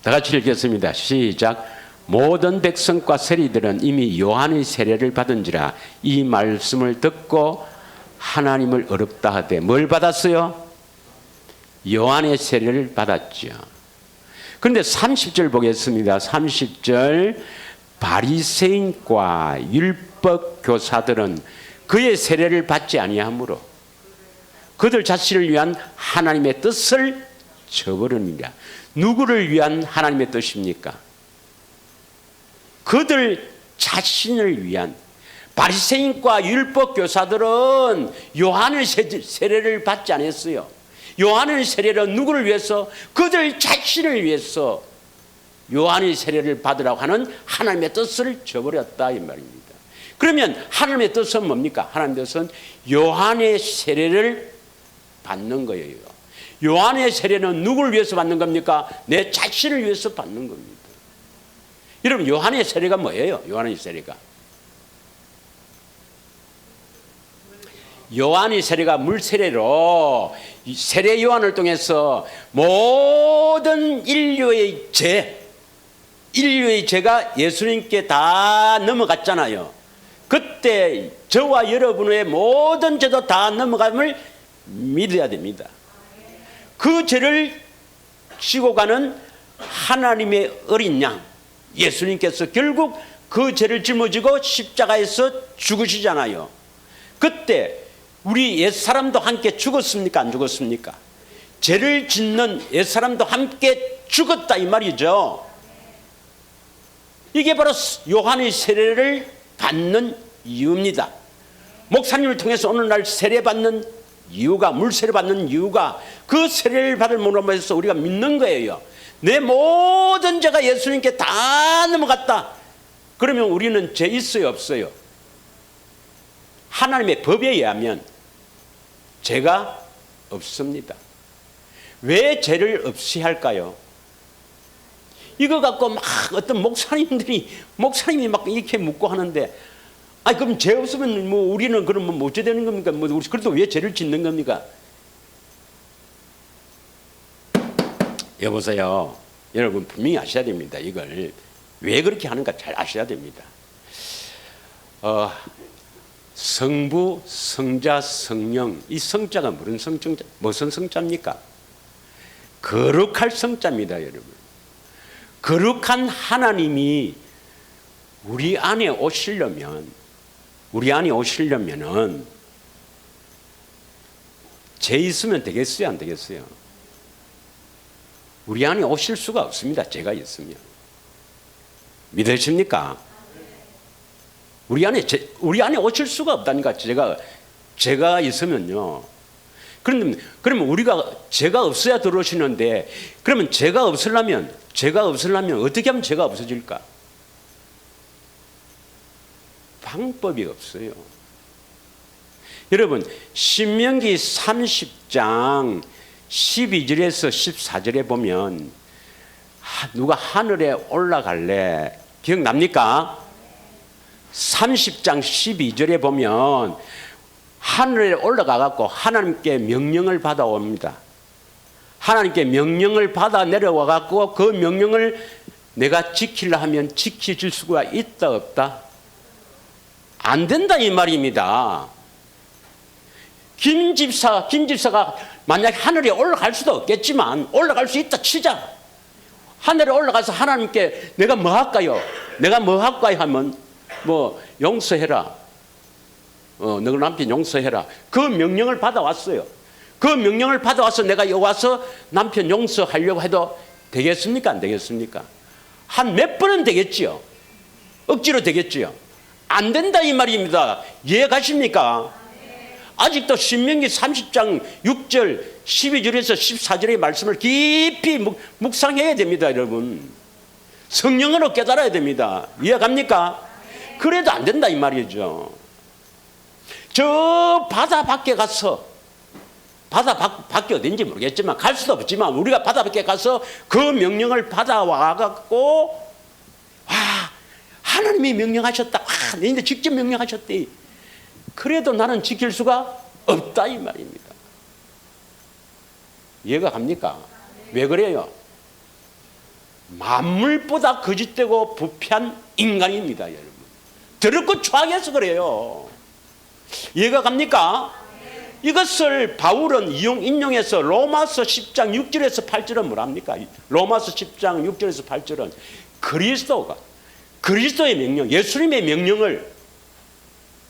다 같이 읽겠습니다. 시작. 모든 백성과 세리들은 이미 요한의 세례를 받은지라 이 말씀을 듣고 하나님을 어렵다 하되 뭘 받았어요? 요한의 세례를 받았죠. 그런데 30절 보겠습니다. 30절. 바리새인과 율법 교사들은 그의 세례를 받지 아니하므로 그들 자신을 위한 하나님의 뜻을 저버리니라. 누구를 위한 하나님의 뜻입니까? 그들 자신을 위한. 바리새인과 율법 교사들은 요한의 세례를 받지 않았어요. 요한의 세례는 누구를 위해서? 그들 자신을 위해서 요한의 세례를 받으라고 하는 하나님의 뜻을 저버렸다 이 말입니다. 그러면 하나님의 뜻은 뭡니까? 하나님의 뜻은 요한의 세례를 받는 거예요. 요한의 세례는 누구를 위해서 받는 겁니까? 내 자신을 위해서 받는 겁니다. 여러분, 요한의 세례가 뭐예요? 요한의 세례가 물세례로 세례 요한을 통해서 모든 인류의 죄가 예수님께 다 넘어갔잖아요. 그때 저와 여러분의 모든 죄도 다 넘어감을 믿어야 됩니다. 그 죄를 지고 가는 하나님의 어린 양 예수님께서 결국 그 죄를 짊어지고 십자가에서 죽으시잖아요. 그때 우리 옛사람도 함께 죽었습니까? 안 죽었습니까? 죄를 짓는 옛사람도 함께 죽었다 이 말이죠. 이게 바로 요한의 세례를 받는 이유입니다. 목사님을 통해서 오늘날 세례받는 이유가, 물세례 받는 이유가 그 세례를 받을 몸으로 해서 우리가 믿는 거예요. 내 모든 죄가 예수님께 다 넘어갔다. 그러면 우리는 죄 있어요, 없어요? 하나님의 법에 의하면 죄가 없습니다. 왜 죄를 없이 할까요? 이거 갖고 막 어떤 목사님이 막 이렇게 묻고 하는데, 그럼 죄 없으면 뭐 우리는 그럼 뭐 어째 되는 겁니까? 뭐 우리 그래도 왜 죄를 짓는 겁니까? 여보세요. 여러분 분명히 아셔야 됩니다. 이걸 왜 그렇게 하는가 잘 아셔야 됩니다. 성부, 성자, 성령, 이 성자가 무슨 성자입니까? 거룩할 성자입니다, 여러분. 거룩한 하나님이 우리 안에 오시려면은 죄 있으면 되겠어요, 안 되겠어요? 우리 안에 오실 수가 없습니다, 죄가 있으면. 믿으십니까? 우리 안에 오실 수가 없다니까, 죄가 있으면요. 그러면 우리가 죄가 없어야 들어오시는데, 그러면 죄가 없으려면 어떻게 하면 죄가 없어질까? 방법이 없어요. 여러분, 신명기 30장 12절에서 14절에 보면 누가 하늘에 올라갈래? 기억납니까? 30장 12절에 보면 하늘에 올라가 갖고 하나님께 명령을 받아옵니다. 하나님께 명령을 받아 내려와 갖고 그 명령을 내가 지키려 하면 지켜질 수가 있다 없다? 안 된다 이 말입니다. 김 집사가 만약에 하늘에 올라갈 수도 없겠지만 올라갈 수 있다 치자. 하늘에 올라가서 하나님께 내가 뭐 할까요? 내가 뭐 할까요? 하면 뭐 용서해라. 너 남편 용서해라. 그 명령을 받아왔어요. 그 명령을 받아와서 내가 여기 와서 남편 용서하려고 해도 되겠습니까? 안 되겠습니까? 한 몇 번은 되겠지요. 억지로 되겠지요. 안 된다 이 말입니다. 이해 가십니까? 아직도 신명기 30장 6절 12절에서 14절의 말씀을 깊이 묵상해야 됩니다. 여러분, 성령으로 깨달아야 됩니다. 이해 갑니까? 그래도 안 된다 이 말이죠. 저 바다 밖에 가서, 바다 밖에 어딘지 모르겠지만 갈 수도 없지만 우리가 바다 밖에 가서 그 명령을 받아와 갖고, 와, 하나님이 명령하셨다. 와, 너희들 직접 명령하셨대. 그래도 나는 지킬 수가 없다 이 말입니다. 이해가 갑니까? 왜 그래요? 만물보다 거짓되고 부패한 인간입니다, 여러분. 더럽고 추악해서 그래요. 이해가 갑니까? 이것을 바울은 인용해서 로마서 10장 6절에서 8절은 뭐랍니까? 로마서 10장 6절에서 8절은 그리스도의 명령, 예수님의 명령을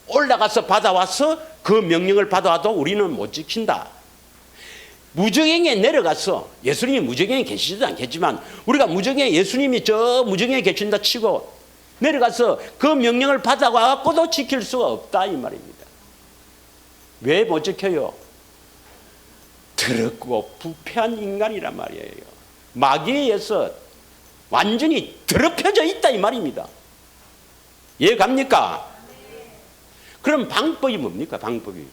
올라가서 받아와서 그 명령을 받아와도 우리는 못 지킨다. 무저갱에 내려가서, 예수님이 무저갱에 계시지도 않겠지만 우리가 무저갱에, 예수님이 저 무저갱에 계신다 치고 내려가서 그 명령을 받아와서도 지킬 수가 없다 이 말입니다. 왜 못 지켜요? 더럽고 부패한 인간이란 말이에요. 마귀에 의해서 완전히 더럽혀져 있다 이 말입니다. 이해 갑니까? 그럼 방법이 뭡니까? 방법이,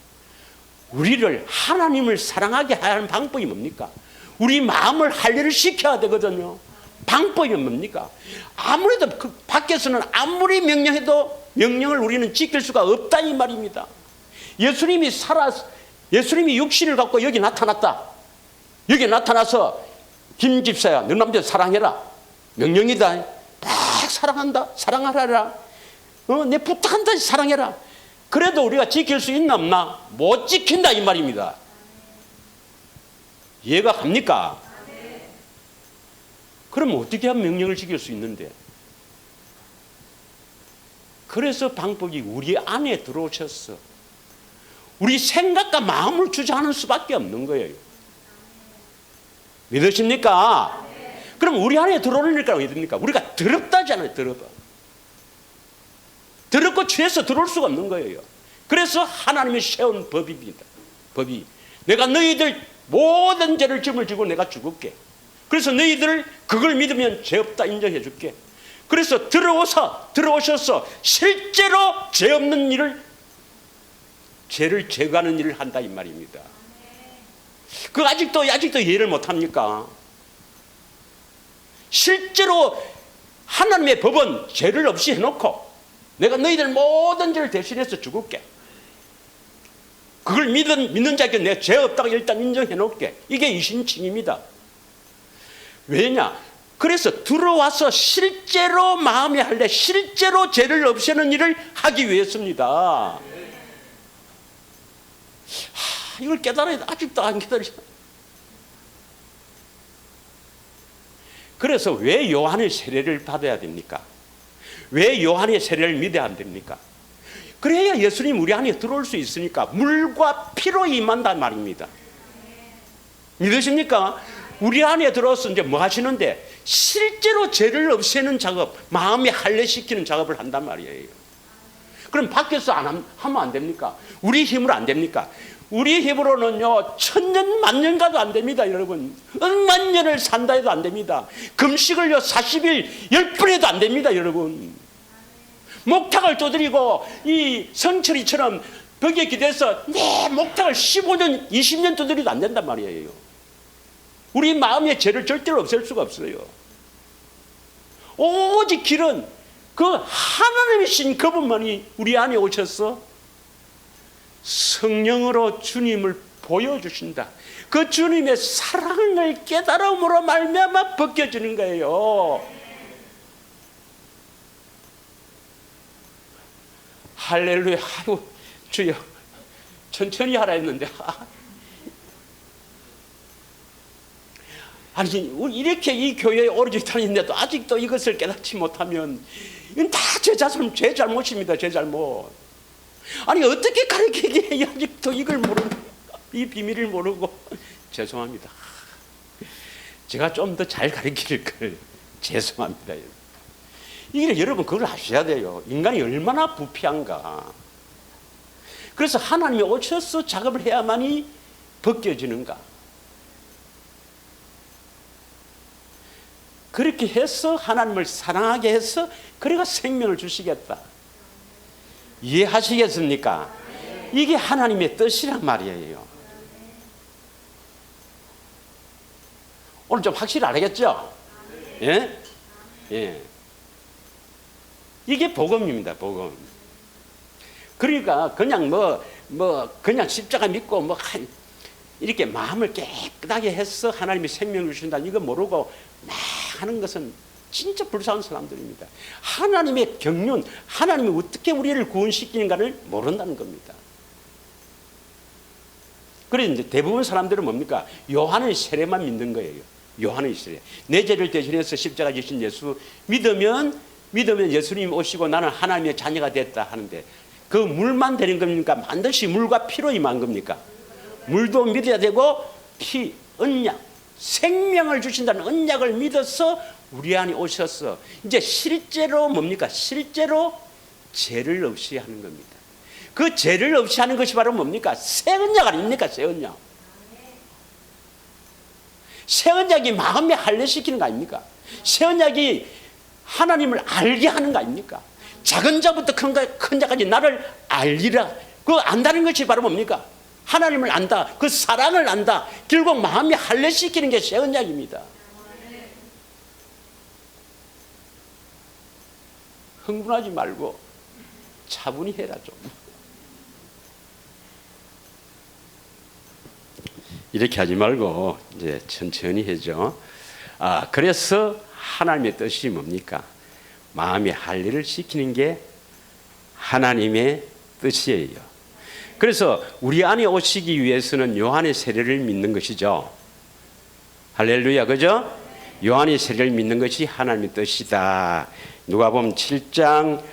우리를, 하나님을 사랑하게 하는 방법이 뭡니까? 우리 마음을 할례를 시켜야 되거든요. 방법이 뭡니까? 아무래도 그 밖에서는 아무리 명령해도 명령을 우리는 지킬 수가 없다 이 말입니다. 예수님이 육신을 갖고 여기 나타났다. 여기 나타나서 김 집사야, 너 남편 사랑해라. 명령이다. 막 사랑한다. 사랑하라. 내 부탁한다. 사랑해라. 그래도 우리가 지킬 수 있나 없나? 못 지킨다 이 말입니다. 이해가 갑니까? 그럼 어떻게 하면 명령을 지킬 수 있는데? 그래서 방법이 우리 안에 들어오셨어. 우리 생각과 마음을 주장하는 수밖에 없는 거예요. 믿으십니까? 그럼 우리 안에 들어오니까 왜 됩니까? 우리가 더럽다잖아요. 더럽고 취해서 들어올 수가 없는 거예요. 그래서 하나님이 세운 법입니다. 법이, 내가 너희들 모든 죄를 짐을 지고 내가 죽을게. 그래서 너희들 그걸 믿으면 죄 없다 인정해 줄게. 그래서 들어오셔서 실제로 죄 없는 일을, 죄를 제거하는 일을 한다 이 말입니다. 그 아직도 이해를 못 합니까? 실제로 하나님의 법은 죄를 없이 해놓고 내가 너희들 모든 죄를 대신해서 죽을게. 그걸 믿는 자에게 내가 죄 없다고 일단 인정해 놓을게. 이게 이신칭입니다. 왜냐? 그래서 들어와서 실제로 마음의 할례, 실제로 죄를 없애는 일을 하기 위해서입니다. 이걸 깨달아야 돼. 아직도 안 깨달으셔. 그래서 왜 요한의 세례를 받아야 됩니까? 왜 요한의 세례를 믿어야 안 됩니까? 그래야 예수님 우리 안에 들어올 수 있으니까. 물과 피로 임한단 말입니다. 믿으십니까? 우리 안에 들어와서 이제 뭐 하시는데? 실제로 죄를 없애는 작업, 마음에 할례시키는 작업을 한단 말이에요. 그럼 밖에서 하면 안 됩니까? 우리 힘으로 안 됩니까? 우리 힘으로는요, 1000년 만년 가도 안 됩니다, 여러분. 억만 년을 산다 해도 안 됩니다. 금식을요 40일 10분 해도 안 됩니다, 여러분. 목탁을 두드리고 이 성철이처럼 벽에 기대서 내 목탁을 15년 20년 두드려도 안 된단 말이에요. 우리 마음의 죄를 절대로 없앨 수가 없어요. 오직 길은 그 하나님이신 그분만이 우리 안에 오셔서 성령으로 주님을 보여주신다. 그 주님의 사랑을 깨달음으로 말미암아 벗겨지는 거예요. 할렐루야. 아이고 주여, 천천히 하라 했는데 아니 이렇게 이 교회에 오래 다니는데도 아직도 이것을 깨닫지 못하면 이건 다 제 잘못입니다. 제 잘못. 아니 어떻게 가르치게 해야 아직도 이걸 모르고 이 비밀을 모르고 죄송합니다. 제가 좀 더 잘 가르칠 걸 죄송합니다. 이게 여러분 그걸 아셔야 돼요. 인간이 얼마나 부패한가. 그래서 하나님이 오셔서 작업을 해야만이 벗겨지는가. 그렇게 해서 하나님을 사랑하게 해서 그래가 생명을 주시겠다. 이해하시겠습니까? 이게 하나님의 뜻이란 말이에요. 오늘 좀 확실히 알겠죠? 예? 예. 이게 복음입니다, 복음. 그러니까 그냥 그냥 십자가 믿고 이렇게 마음을 깨끗하게 해서 하나님이 생명을 주신다 이거 모르고 막 하는 것은 진짜 불쌍한 사람들입니다. 하나님의 경륜, 하나님이 어떻게 우리를 구원시키는가를 모른다는 겁니다. 그래서 이제 대부분 사람들은 뭡니까? 요한의 세례만 믿는 거예요. 요한의 세례. 내 죄를 대신해서 십자가 지신 예수 믿으면 예수님 오시고 나는 하나님의 자녀가 됐다 하는데 그 물만 되는 겁니까? 반드시 물과 피로 임한 겁니까? 물도 믿어야 되고 피, 언약, 생명을 주신다는 언약을 믿어서 우리 안에 오셔서 이제 실제로 뭡니까? 실제로 죄를 없이 하는 겁니다. 그 죄를 없이 하는 것이 바로 뭡니까? 새 언약 아닙니까? 새 언약. 새 언약이 마음에 할례시키는 거 아닙니까? 새 언약이 하나님을 알게 하는 거 아닙니까? 작은 자부터 큰 자까지 나를 알리라. 그 안다는 것이 바로 뭡니까? 하나님을 안다. 그 사랑을 안다. 결국 마음이 할례시키는 게 새 언약입니다. 흥분하지 말고 차분히 해라 좀. 이렇게 하지 말고 이제 천천히 해줘. 그래서 하나님의 뜻이 뭡니까? 마음의 할례를 시키는 게 하나님의 뜻이에요. 그래서 우리 안에 오시기 위해서는 요한의 세례를 믿는 것이죠. 할렐루야, 그죠? 요한의 세례를 믿는 것이 하나님의 뜻이다. 누가복음 7장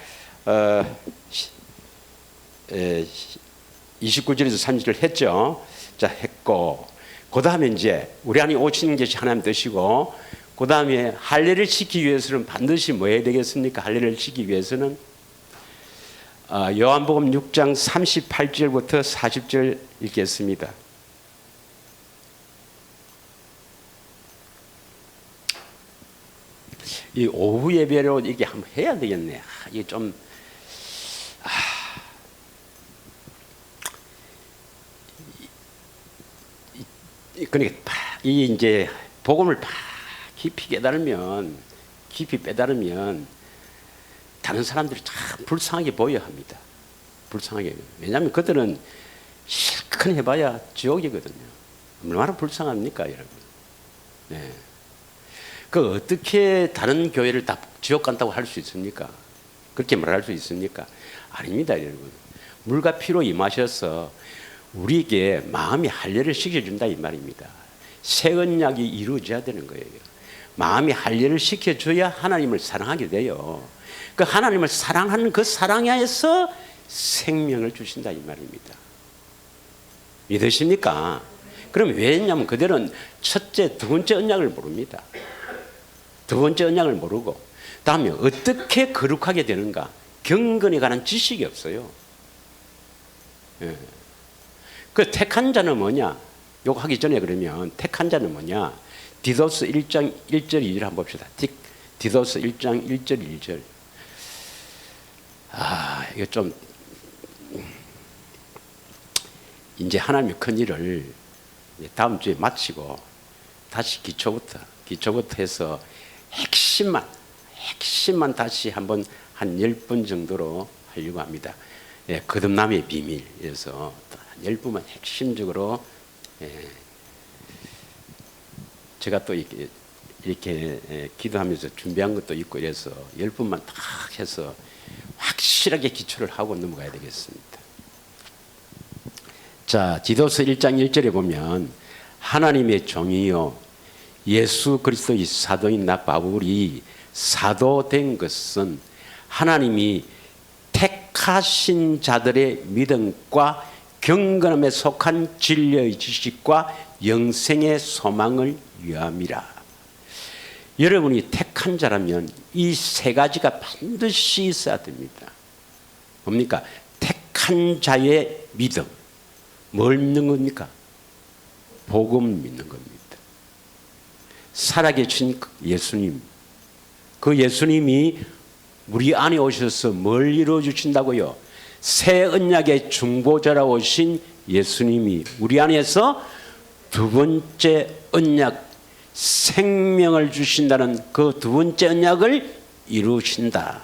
29절에서 30절 했죠. 자, 했고 그 다음에 이제 우리 안에 오시는 것이 하나님 뜻이고 그 다음에 할례를 시키기 위해서는 반드시 뭐 해야 되겠습니까? 할례를 시키기 위해서는 요한복음 6장 38절부터 40절 읽겠습니다. 이 오후 예배로 이게 한번 해야 되겠네. 이게 좀 그러니까 이 이제 복음을 깊이 깨달으면 다른 사람들이 참 불쌍하게 보여야 합니다. 불쌍하게. 왜냐하면 그들은 실컷 해봐야 지옥이거든요. 얼마나 불쌍합니까, 여러분? 네. 그 어떻게 다른 교회를 다 지옥 간다고 할 수 있습니까? 그렇게 말할 수 있습니까? 아닙니다, 여러분. 물과 피로 임하셔서 우리에게 마음이 할례를 시켜준다 이 말입니다. 새 언약이 이루어져야 되는 거예요. 마음이 할례를 시켜줘야 하나님을 사랑하게 돼요. 그 하나님을 사랑하는 그 사랑에서 생명을 주신다 이 말입니다. 믿으십니까? 그럼 왜냐면 그들은 첫째, 두 번째 언약을 모릅니다. 두 번째 언약을 모르고 다음에 어떻게 거룩하게 되는가 경건에 관한 지식이 없어요. 예. 그 택한 자는 뭐냐? 요거 하기 전에 그러면 택한 자는 뭐냐? 디도스 1장 1절 2절 한번 봅시다. 디도스 1장 1절 2절. 이거 좀 이제 하나님의 큰 일을 다음 주에 마치고 다시 기초부터 해서 핵심만 다시 한번 한 10분 정도로 하려고 합니다. 예, 거듭남의 비밀에서 한 10분만 핵심적으로 제가 또 이렇게 기도하면서 준비한 것도 있고 이래서 10분만 딱 해서 확실하게 기초를 하고 넘어가야 되겠습니다. 자, 디도서 1장 1절에 보면 하나님의 종이요 예수 그리스도의 사도인 나 바울이 사도된 것은 하나님이 택하신 자들의 믿음과 경건함에 속한 진리의 지식과 영생의 소망을 위함이라. 여러분이 택한 자라면 이 세 가지가 반드시 있어야 됩니다. 뭡니까? 택한 자의 믿음. 뭘 믿는 겁니까? 복음을 믿는 겁니다. 살아계신 예수님, 그 예수님이 우리 안에 오셔서 뭘 이루어 주신다고요? 새 언약의 중보자라고 오신 예수님이 우리 안에서 두 번째 언약, 생명을 주신다는 그 두 번째 언약을 이루신다.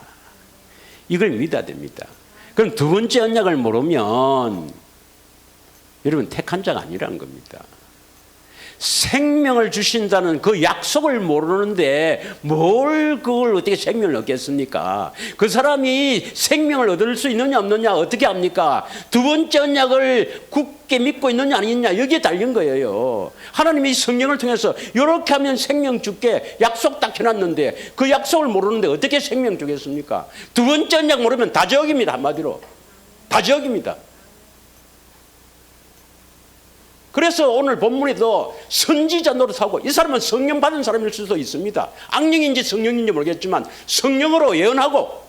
이걸 믿어야 됩니다. 그럼 두 번째 언약을 모르면 여러분 택한 자가 아니라는 겁니다. 생명을 주신다는 그 약속을 모르는데 뭘 그걸 어떻게 생명을 얻겠습니까? 그 사람이 생명을 얻을 수 있느냐 없느냐 어떻게 합니까? 두 번째 언약을 굳게 믿고 있느냐 아니냐 여기에 달린 거예요. 하나님이 성령을 통해서 이렇게 하면 생명 줄게 약속 딱 해놨는데 그 약속을 모르는데 어떻게 생명 주겠습니까? 두 번째 언약 모르면 다저역입니다. 한마디로 다저역입니다. 그래서 오늘 본문에도 선지자 노릇하고 이 사람은 성령 받은 사람일 수도 있습니다. 악령인지 성령인지 모르겠지만 성령으로 예언하고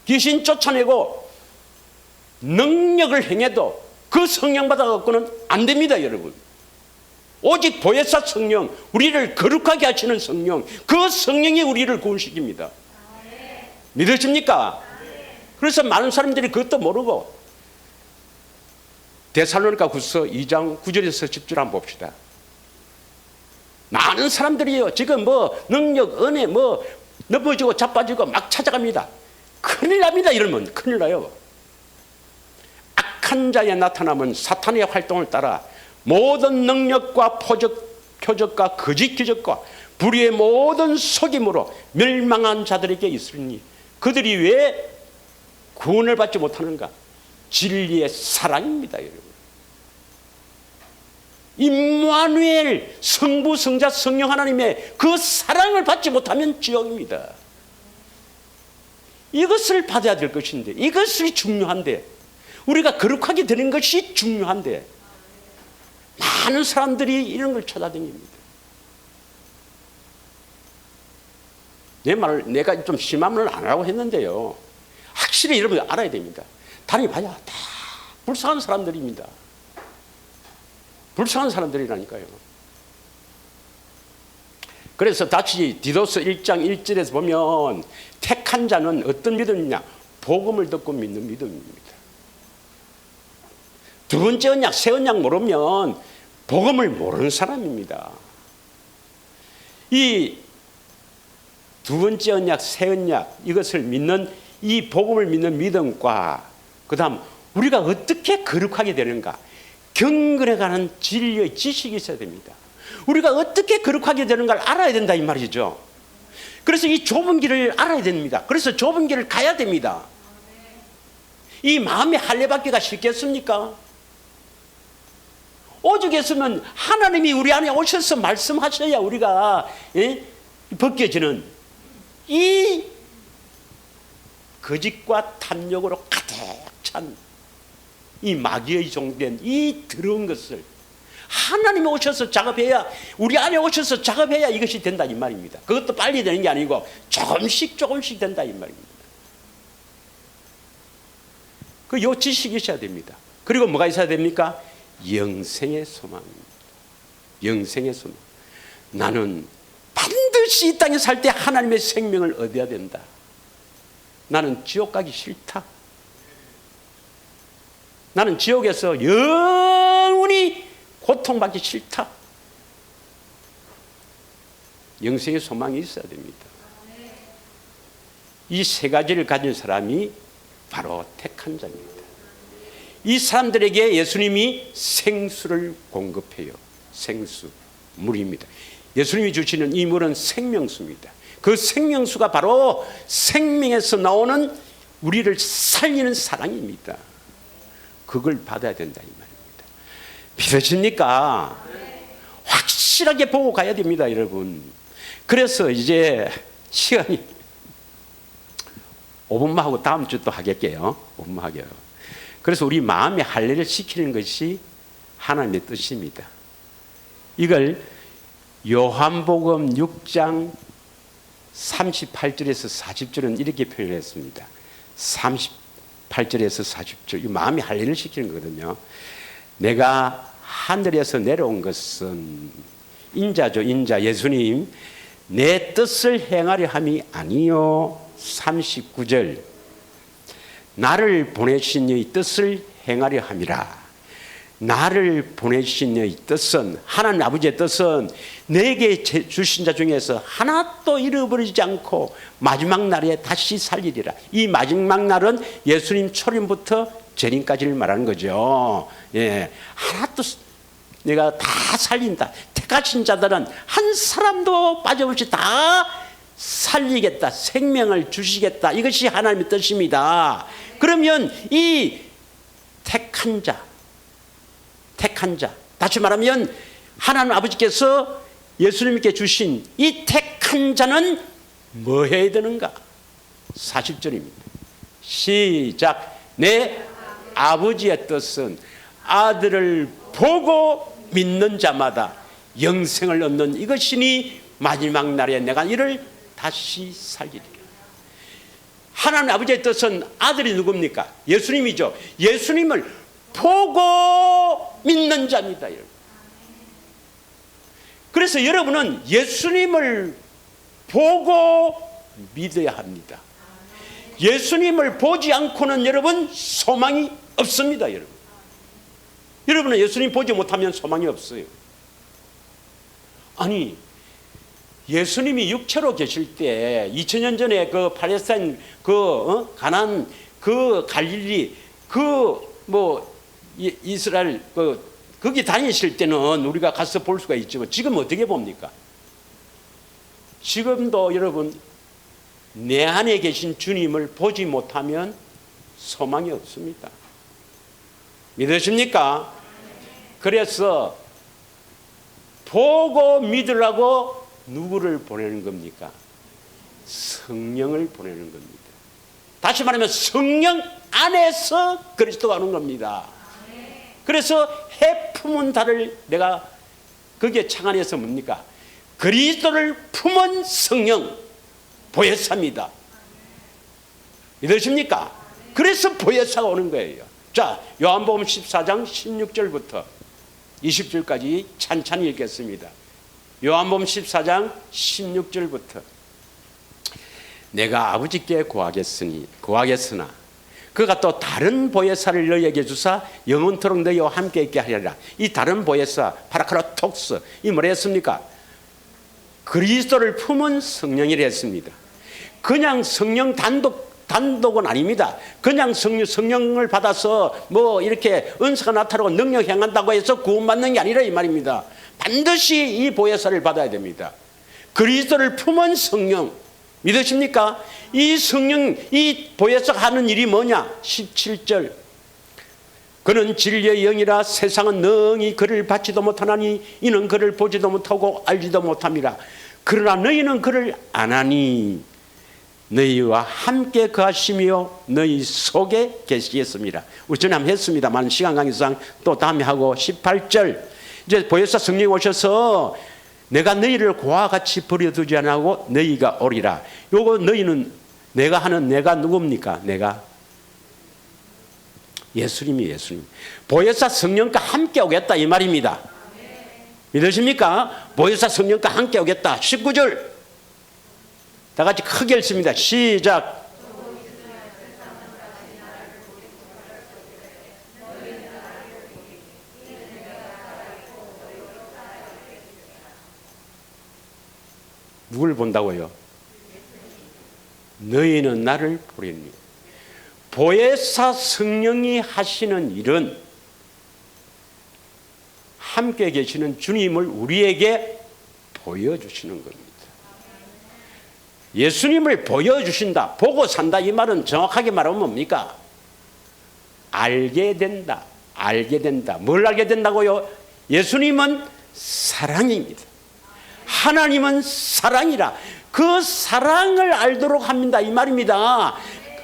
귀신 쫓아내고 능력을 행해도 그 성령 받아갖고는 안 됩니다. 여러분. 오직 보혜사 성령, 우리를 거룩하게 하시는 성령, 그 성령이 우리를 구원시킵니다. 믿으십니까? 그래서 많은 사람들이 그것도 모르고 데살로니가후서 2장 9절에서 10절 한번 봅시다. 많은 사람들이요 지금 뭐 능력, 은혜 뭐 넘어지고 자빠지고 막 찾아갑니다. 큰일 납니다. 이러면 큰일 나요. 악한 자의 나타남은 사탄의 활동을 따라 모든 능력과 표적과 거짓 기적과 불의의 모든 속임으로 멸망한 자들에게 있으니 그들이 왜 구원을 받지 못하는가? 진리의 사랑입니다. 여러분. 임마누엘 성부 성자 성령 하나님의 그 사랑을 받지 못하면 지옥입니다. 이것을 받아야 될 것인데 이것이 중요한데 우리가 거룩하게 되는 것이 중요한데 많은 사람들이 이런 걸 찾아다닙니다. 내 말을 내가 좀 심한 말을 안 하고 했는데요. 확실히 여러분 알아야 됩니다. 다녀봐야 다 불쌍한 사람들입니다. 불쌍한 사람들이라니까요. 그래서 다시 디도서 1장 1절에서 보면 택한 자는 어떤 믿음이냐? 복음을 듣고 믿는 믿음입니다. 두 번째 언약, 새 언약 모르면 복음을 모르는 사람입니다. 이 두 번째 언약, 새 언약 이것을 믿는 이 복음을 믿는 믿음과 그 다음 우리가 어떻게 거룩하게 되는가? 경건해가는 진리의 지식이 있어야 됩니다. 우리가 어떻게 거룩하게 되는가를 알아야 된다 이 말이죠. 그래서 이 좁은 길을 알아야 됩니다. 그래서 좁은 길을 가야 됩니다. 이 마음의 할례받기가 쉽겠습니까? 오죽했으면 하나님이 우리 안에 오셔서 말씀하셔야 우리가 벗겨지는 이 거짓과 탐욕으로 가득 찬 이 마귀의 종된 이 더러운 것을 하나님이 오셔서 작업해야 우리 안에 오셔서 작업해야 이것이 된다 이 말입니다. 그것도 빨리 되는 게 아니고 조금씩 된다 이 말입니다. 요 지식이 있어야 됩니다. 그리고 뭐가 있어야 됩니까? 영생의 소망입니다. 영생의 소망. 나는 반드시 이 땅에 살 때 하나님의 생명을 얻어야 된다. 나는 지옥 가기 싫다. 나는 지옥에서 영원히 고통받기 싫다. 영생의 소망이 있어야 됩니다. 이 세 가지를 가진 사람이 바로 택한 자입니다. 이 사람들에게 예수님이 생수를 공급해요. 생수, 물입니다. 예수님이 주시는 이 물은 생명수입니다. 그 생명수가 바로 생명에서 나오는 우리를 살리는 사랑입니다. 그걸 받아야 된다 이 말입니다. 믿으십니까? 확실하게 보고 가야 됩니다, 여러분. 그래서 이제 시간이 5분만 하고 다음 주 또 하겠게요. 5분만 하게요. 그래서 우리 마음의 할례를 시키는 것이 하나님의 뜻입니다. 이걸 요한복음 6장 38절에서 40절은 이렇게 표현했습니다. 38절에서 40절, 이 마음의 할례를 시키는 거거든요. 내가 하늘에서 내려온 것은 인자죠, 인자. 예수님, 내 뜻을 행하려 함이 아니요. 39절, 나를 보내신 이의 뜻을 행하려 함이라. 나를 보내신 이의 뜻은, 하나님 아버지의 뜻은 내게 주신 자 중에서 하나도 잃어버리지 않고 마지막 날에 다시 살리리라. 이 마지막 날은 예수님 초림부터 재림까지를 말하는 거죠. 예, 하나도 내가 다 살린다. 택하신 자들은 한 사람도 빠짐없이 다 살리겠다. 생명을 주시겠다. 이것이 하나님의 뜻입니다. 그러면 이 택한 자, 다시 말하면 하나님 아버지께서 예수님께 주신 이 택한 자는 뭐 해야 되는가? 40절입니다. 시작. 내 아버지의 뜻은 아들을 보고 믿는 자마다 영생을 얻는 이것이니 마지막 날에 내가 이를 다시 살리리라. 하나님 아버지의 뜻은 아들이 누굽니까? 예수님이죠. 예수님을 보고 믿는 자입니다. 그래서 여러분은 예수님을 보고 믿어야 합니다. 예수님을 보지 않고는 여러분 소망이 없습니다. 여러분은 예수님 보지 못하면 소망이 없어요. 아니, 예수님이 육체로 계실 때 2000년 전에 그 팔레스타인 가나안 그 갈릴리 이스라엘 거기 다니실 때는 우리가 가서 볼 수가 있지만 지금 어떻게 봅니까? 지금도 여러분 내 안에 계신 주님을 보지 못하면 소망이 없습니다. 믿으십니까? 그래서 보고 믿으라고 누구를 보내는 겁니까? 성령을 보내는 겁니다. 다시 말하면 성령 안에서 그리스도가 오는 겁니다. 그래서 해 품은 달을 내가 거기에 창안에서 뭡니까? 그리스도를 품은 성령 보혜사입니다. 믿으십니까? 그래서 보혜사가 오는 거예요. 자, 요한복음 14장 16절부터 20절까지 찬찬히 읽겠습니다. 요한복음 14장 16절부터 내가 아버지께 구하겠으나 그가 또 다른 보혜사를 너희에게 주사 영원토록 너희와 함께 있게 하리라. 이 다른 보혜사 파라크라톡스, 이 뭐라 했습니까? 그리스도를 품은 성령이라 했습니다. 그냥 성령 단독은 아닙니다. 그냥 성령을 받아서 이렇게 은사가 나타나고 능력 행한다고 해서 구원받는 게 아니라 이 말입니다. 반드시 이 보혜사를 받아야 됩니다. 그리스도를 품은 성령, 믿으십니까? 이 성령, 이 보혜사가 하는 일이 뭐냐? 17절, 그는 진리의 영이라 세상은 능히 그를 받지도 못하나니 이는 그를 보지도 못하고 알지도 못함이라. 그러나 너희는 그를 아나니 너희와 함께 거하시며 너희 속에 계시겠습니다. 우리 전에 한번 했습니다만 시간 관계상 또 다음에 하고 18절, 이제 보혜사 성령이 오셔서 내가 너희를 고와 같이 버려두지 않고 너희가 오리라. 요거 너희는 내가 하는 내가 누굽니까? 내가 예수님이 예수님. 보혜사 성령과 함께 오겠다 이 말입니다. 믿으십니까? 보혜사 성령과 함께 오겠다. 19절 다 같이 크게 읽습니다. 시작. 누굴 본다고요? 너희는 나를 보리니. 보혜사 성령이 하시는 일은 함께 계시는 주님을 우리에게 보여주시는 겁니다. 예수님을 보여주신다, 보고 산다, 이 말은 정확하게 말하면 뭡니까? 알게 된다, 알게 된다. 뭘 알게 된다고요? 예수님은 사랑입니다. 하나님은 사랑이라. 그 사랑을 알도록 합니다 이 말입니다.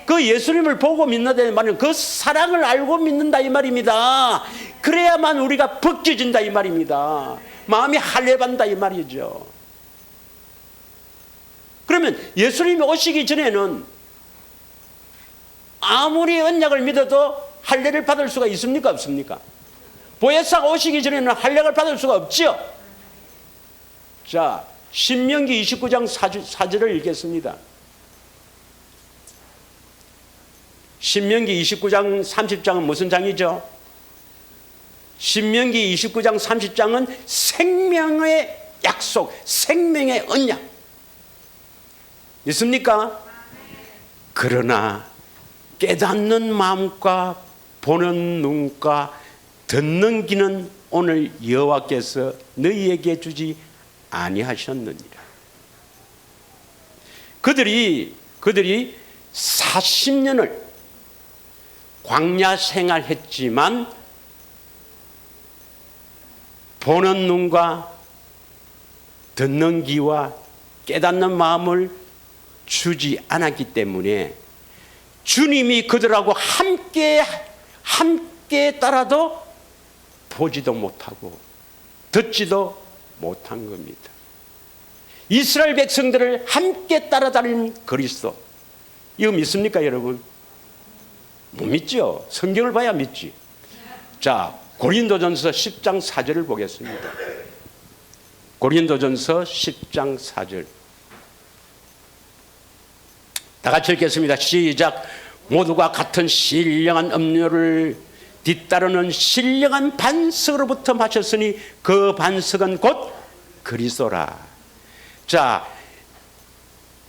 그 예수님을 보고 믿는다는 말은 그 사랑을 알고 믿는다 이 말입니다. 그래야만 우리가 벗겨진다 이 말입니다. 마음이 할례받는다 이 말이죠. 그러면 예수님이 오시기 전에는 아무리 언약을 믿어도 할례를 받을 수가 있습니까 없습니까? 보혜사가 오시기 전에는 할례를 받을 수가 없죠. 자, 신명기 29장 4절을 읽겠습니다. 신명기 29장 30장은 무슨 장이죠? 신명기 29장 30장은 생명의 약속, 생명의 언약. 있습니까? 그러나 깨닫는 마음과 보는 눈과 듣는 귀는 오늘 여호와께서 너희에게 주지 아니하셨느니라. 그들이 40년을 광야 생활했지만 보는 눈과 듣는 귀와 깨닫는 마음을 주지 않았기 때문에 주님이 그들하고 함께 따라도 보지도 못하고 듣지도 못한 겁니다. 이스라엘 백성들을 함께 따라다니는 그리스도, 이거 믿습니까 여러분? 못 믿죠. 성경을 봐야 믿지. 자, 고린도전서 10장 4절을 보겠습니다. 고린도전서 10장 4절 다 같이 읽겠습니다. 시작. 모두가 같은 신령한 음료를 뒤따르는 신령한 반석으로부터 마셨으니 그 반석은 곧 그리스도라. 자,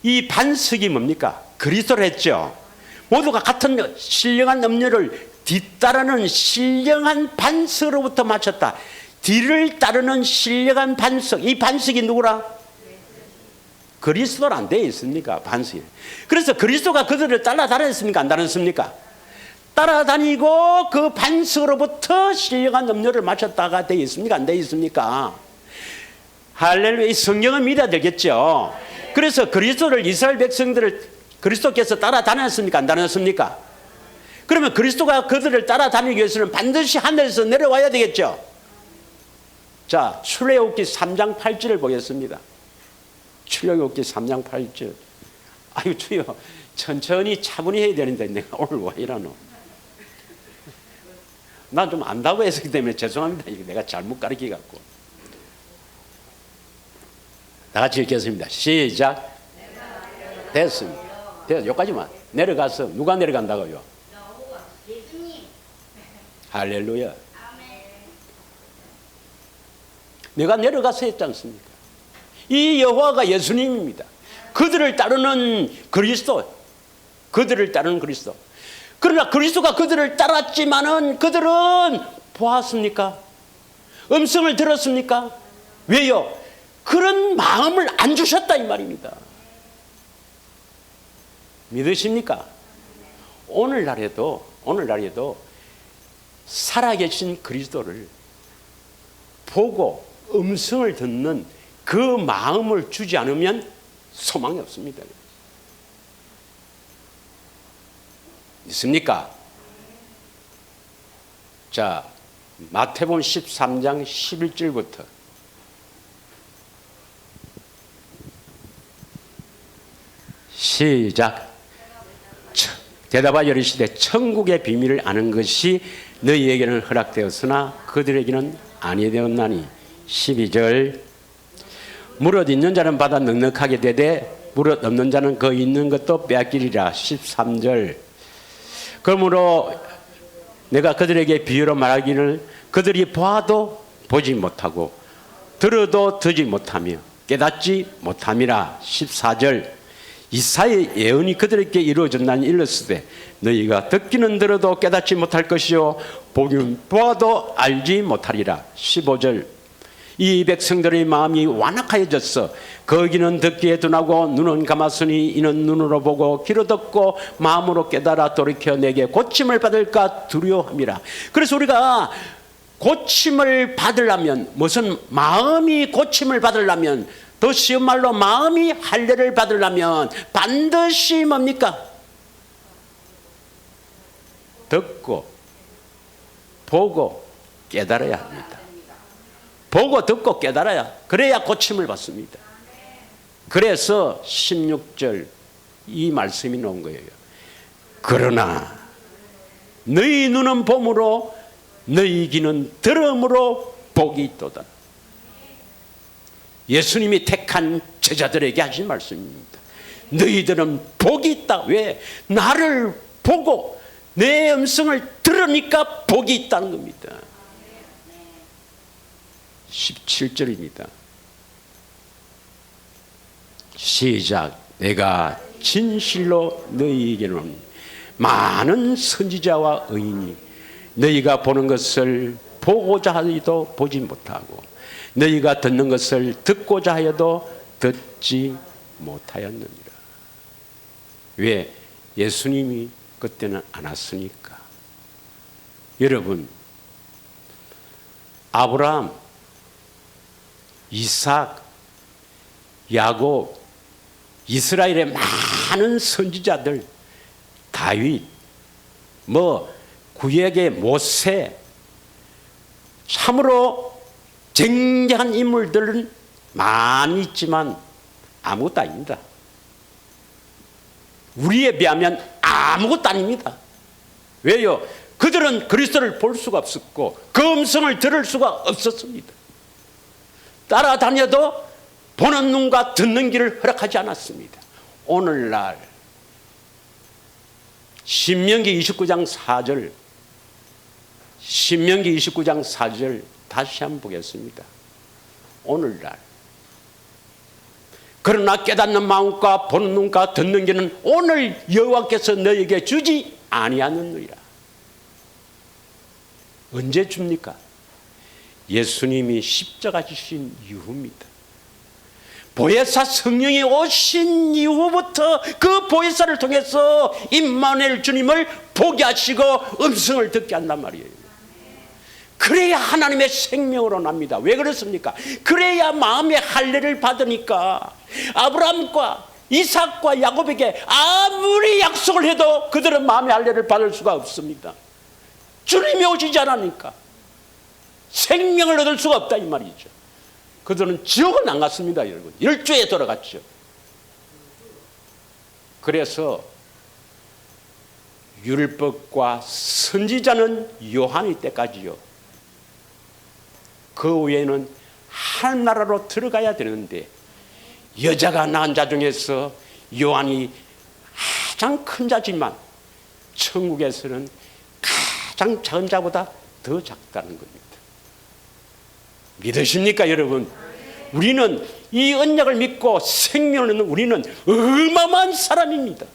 이 반석이 뭡니까? 그리스도라 했죠. 모두가 같은 신령한 음료를 뒤따르는 신령한 반석으로부터 마셨다. 뒤를 따르는 신령한 반석. 이 반석이 누구라? 그리스도는 안 되어 있습니까? 반석이. 그래서 그리스도가 그들을 따라다녔습니까? 안 따랐습니까? 따라다니고 그 반석으로부터 신령한 음료를 마셨다가 되어 있습니까? 안 되어 있습니까? 할렐루야. 이 성경은 믿어야 되겠죠. 그래서 그리스도를, 이스라엘 백성들을 그리스도께서 따라다녔습니까? 안 다녔습니까? 그러면 그리스도가 그들을 따라다니기 위해서는 반드시 하늘에서 내려와야 되겠죠. 자, 출애굽기 3장 8절을 보겠습니다. 출애굽기 3장 8절. 아유 주여, 천천히 차분히 해야 되는데 내가 오늘 왜 이러노? 나 좀 안다고 했기 때문에 죄송합니다. 내가 잘못 가르쳐 갖고. 다 같이 읽겠습니다. 시작. 됐습니다. 여기까지만. 내려가서 누가 내려간다고요? 할렐루야. 내가 내려가서 했지 않습니까? 이 여호와가 예수님입니다. 그들을 따르는 그리스도. 그들을 따르는 그리스도. 그러나 그리스도가 그들을 따랐지만은 그들은 보았습니까? 음성을 들었습니까? 왜요? 그런 마음을 안 주셨다 이 말입니다. 믿으십니까? 오늘날에도 살아계신 그리스도를 보고 음성을 듣는 그 마음을 주지 않으면 소망이 없습니다. 있습니까? 자, 마태복음 13장 11절부터 시작. 대답하여 이르시되 천국의 비밀을 아는 것이 너희에게는 허락되었으나 그들에게는 아니되었나니. 12절. 무릇 있는 자는 받아 넉넉하게 되되 무릇 없는 자는 그 있는 것도 빼앗기리라. 13절. 그러므로 내가 그들에게 비유로 말하기를 그들이 봐도 보지 못하고 들어도 듣지 못하며 깨닫지 못함이라. 14절. 이사야의 예언이 그들에게 이루어졌나니 일렀으되 너희가 듣기는 들어도 깨닫지 못할 것이요 보기는 보아도 알지 못하리라. 15절. 이 백성들의 마음이 완악하여졌어. 거기는 듣기에 둔하고 눈은 감았으니 이는 눈으로 보고 귀로 듣고 마음으로 깨달아 돌이켜 내게 고침을 받을까 두려워함이라. 그래서 우리가 고침을 받으려면, 무슨 마음이 고침을 받으려면, 더 쉬운 말로 마음이 할례를 받으려면 반드시 뭡니까? 듣고 보고 깨달아야 합니다. 보고 듣고 깨달아야, 그래야 고침을 받습니다. 그래서 16절 이 말씀이 나온 거예요. 그러나 너희 눈은 봄으로 너희 귀는 들음으로 복이 있도다. 예수님이 택한 제자들에게 하신 말씀입니다. 너희들은 복이 있다. 왜? 나를 보고 내 음성을 들으니까 복이 있다는 겁니다. 17절입니다. 시작. 내가 진실로 너희에게는 많은 선지자와 의인이 너희가 보는 것을 보고자 하여도 보지 못하고 너희가 듣는 것을 듣고자 하여도 듣지 못하였느니라. 왜? 예수님이 그때는 안 왔으니까. 여러분, 아브라함, 이삭, 야곱, 이스라엘의 많은 선지자들, 다윗, 구약의 모세, 참으로 쟁쟁한 인물들은 많이 있지만 아무것도 아닙니다. 우리에 비하면 아무것도 아닙니다. 왜요? 그들은 그리스도를 볼 수가 없었고 그 음성을 들을 수가 없었습니다. 따라다녀도 보는 눈과 듣는 귀를 허락하지 않았습니다. 오늘날 신명기 29장 4절, 신명기 29장 4절 다시 한번 보겠습니다. 오늘날 그러나 깨닫는 마음과 보는 눈과 듣는 귀는 오늘 여호와께서 너에게 주지 아니하느니라. 언제 줍니까? 예수님이 십자가 지신 이후입니다. 보혜사 성령이 오신 이후부터 그 보혜사를 통해서 임마누엘 주님을 보게 하시고 음성을 듣게 한단 말이에요. 그래야 하나님의 생명으로 납니다. 왜 그렇습니까? 그래야 마음의 할례를 받으니까. 아브라함과 이삭과 야곱에게 아무리 약속을 해도 그들은 마음의 할례를 받을 수가 없습니다. 주님이 오시지 않으니까 생명을 얻을 수가 없다 이 말이죠. 그들은 지옥은 안 갔습니다. 여러분, 열조에 돌아갔죠. 그래서 율법과 선지자는 요한의 때까지요. 그 외에는 하늘나라로 들어가야 되는데 여자가 낳은 자 중에서 요한이 가장 큰 자지만 천국에서는 가장 작은 자보다 더 작다는 겁니다. 믿으십니까 여러분? 우리는 이 언약을 믿고 생명을 얻는 우리는 어마어마한 사람입니다.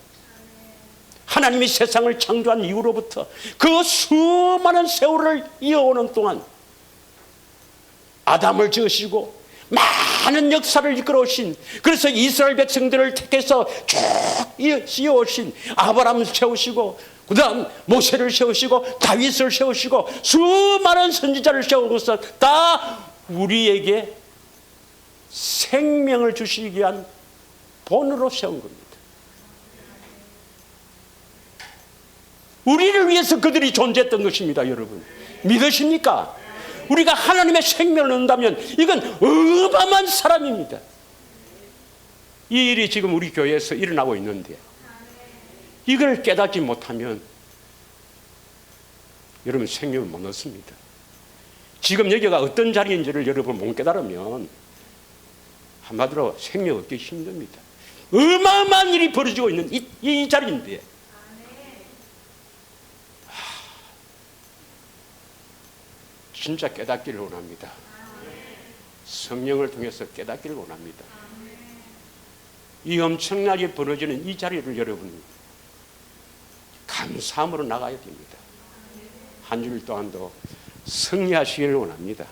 하나님이 세상을 창조한 이후로부터 그 수많은 세월을 이어오는 동안 아담을 지으시고 많은 역사를 이끌어오신, 그래서 이스라엘 백성들을 택해서 쭉 이어오신 아브라함을 세우시고 그 다음 모세를 세우시고 다윗을 세우시고 수많은 선지자를 세우고서 다 우리에게 생명을 주시기 위한 본으로 세운 겁니다. 우리를 위해서 그들이 존재했던 것입니다. 여러분, 믿으십니까? 우리가 하나님의 생명을 얻는다면 이건 어마어마한 사람입니다. 이 일이 지금 우리 교회에서 일어나고 있는데 이걸 깨닫지 못하면 여러분 생명을 못 얻습니다. 지금 여기가 어떤 자리인지를 여러분 못 깨달으면 한마디로 생명 얻기 힘듭니다. 어마어마한 일이 벌어지고 있는 이 자리인데 진짜 깨닫기를 원합니다. 성령을 통해서 깨닫기를 원합니다. 이 엄청나게 벌어지는 이 자리를 여러분 감사함으로 나가야 됩니다. 한 주일 동안도 승리하시기를 원합니다.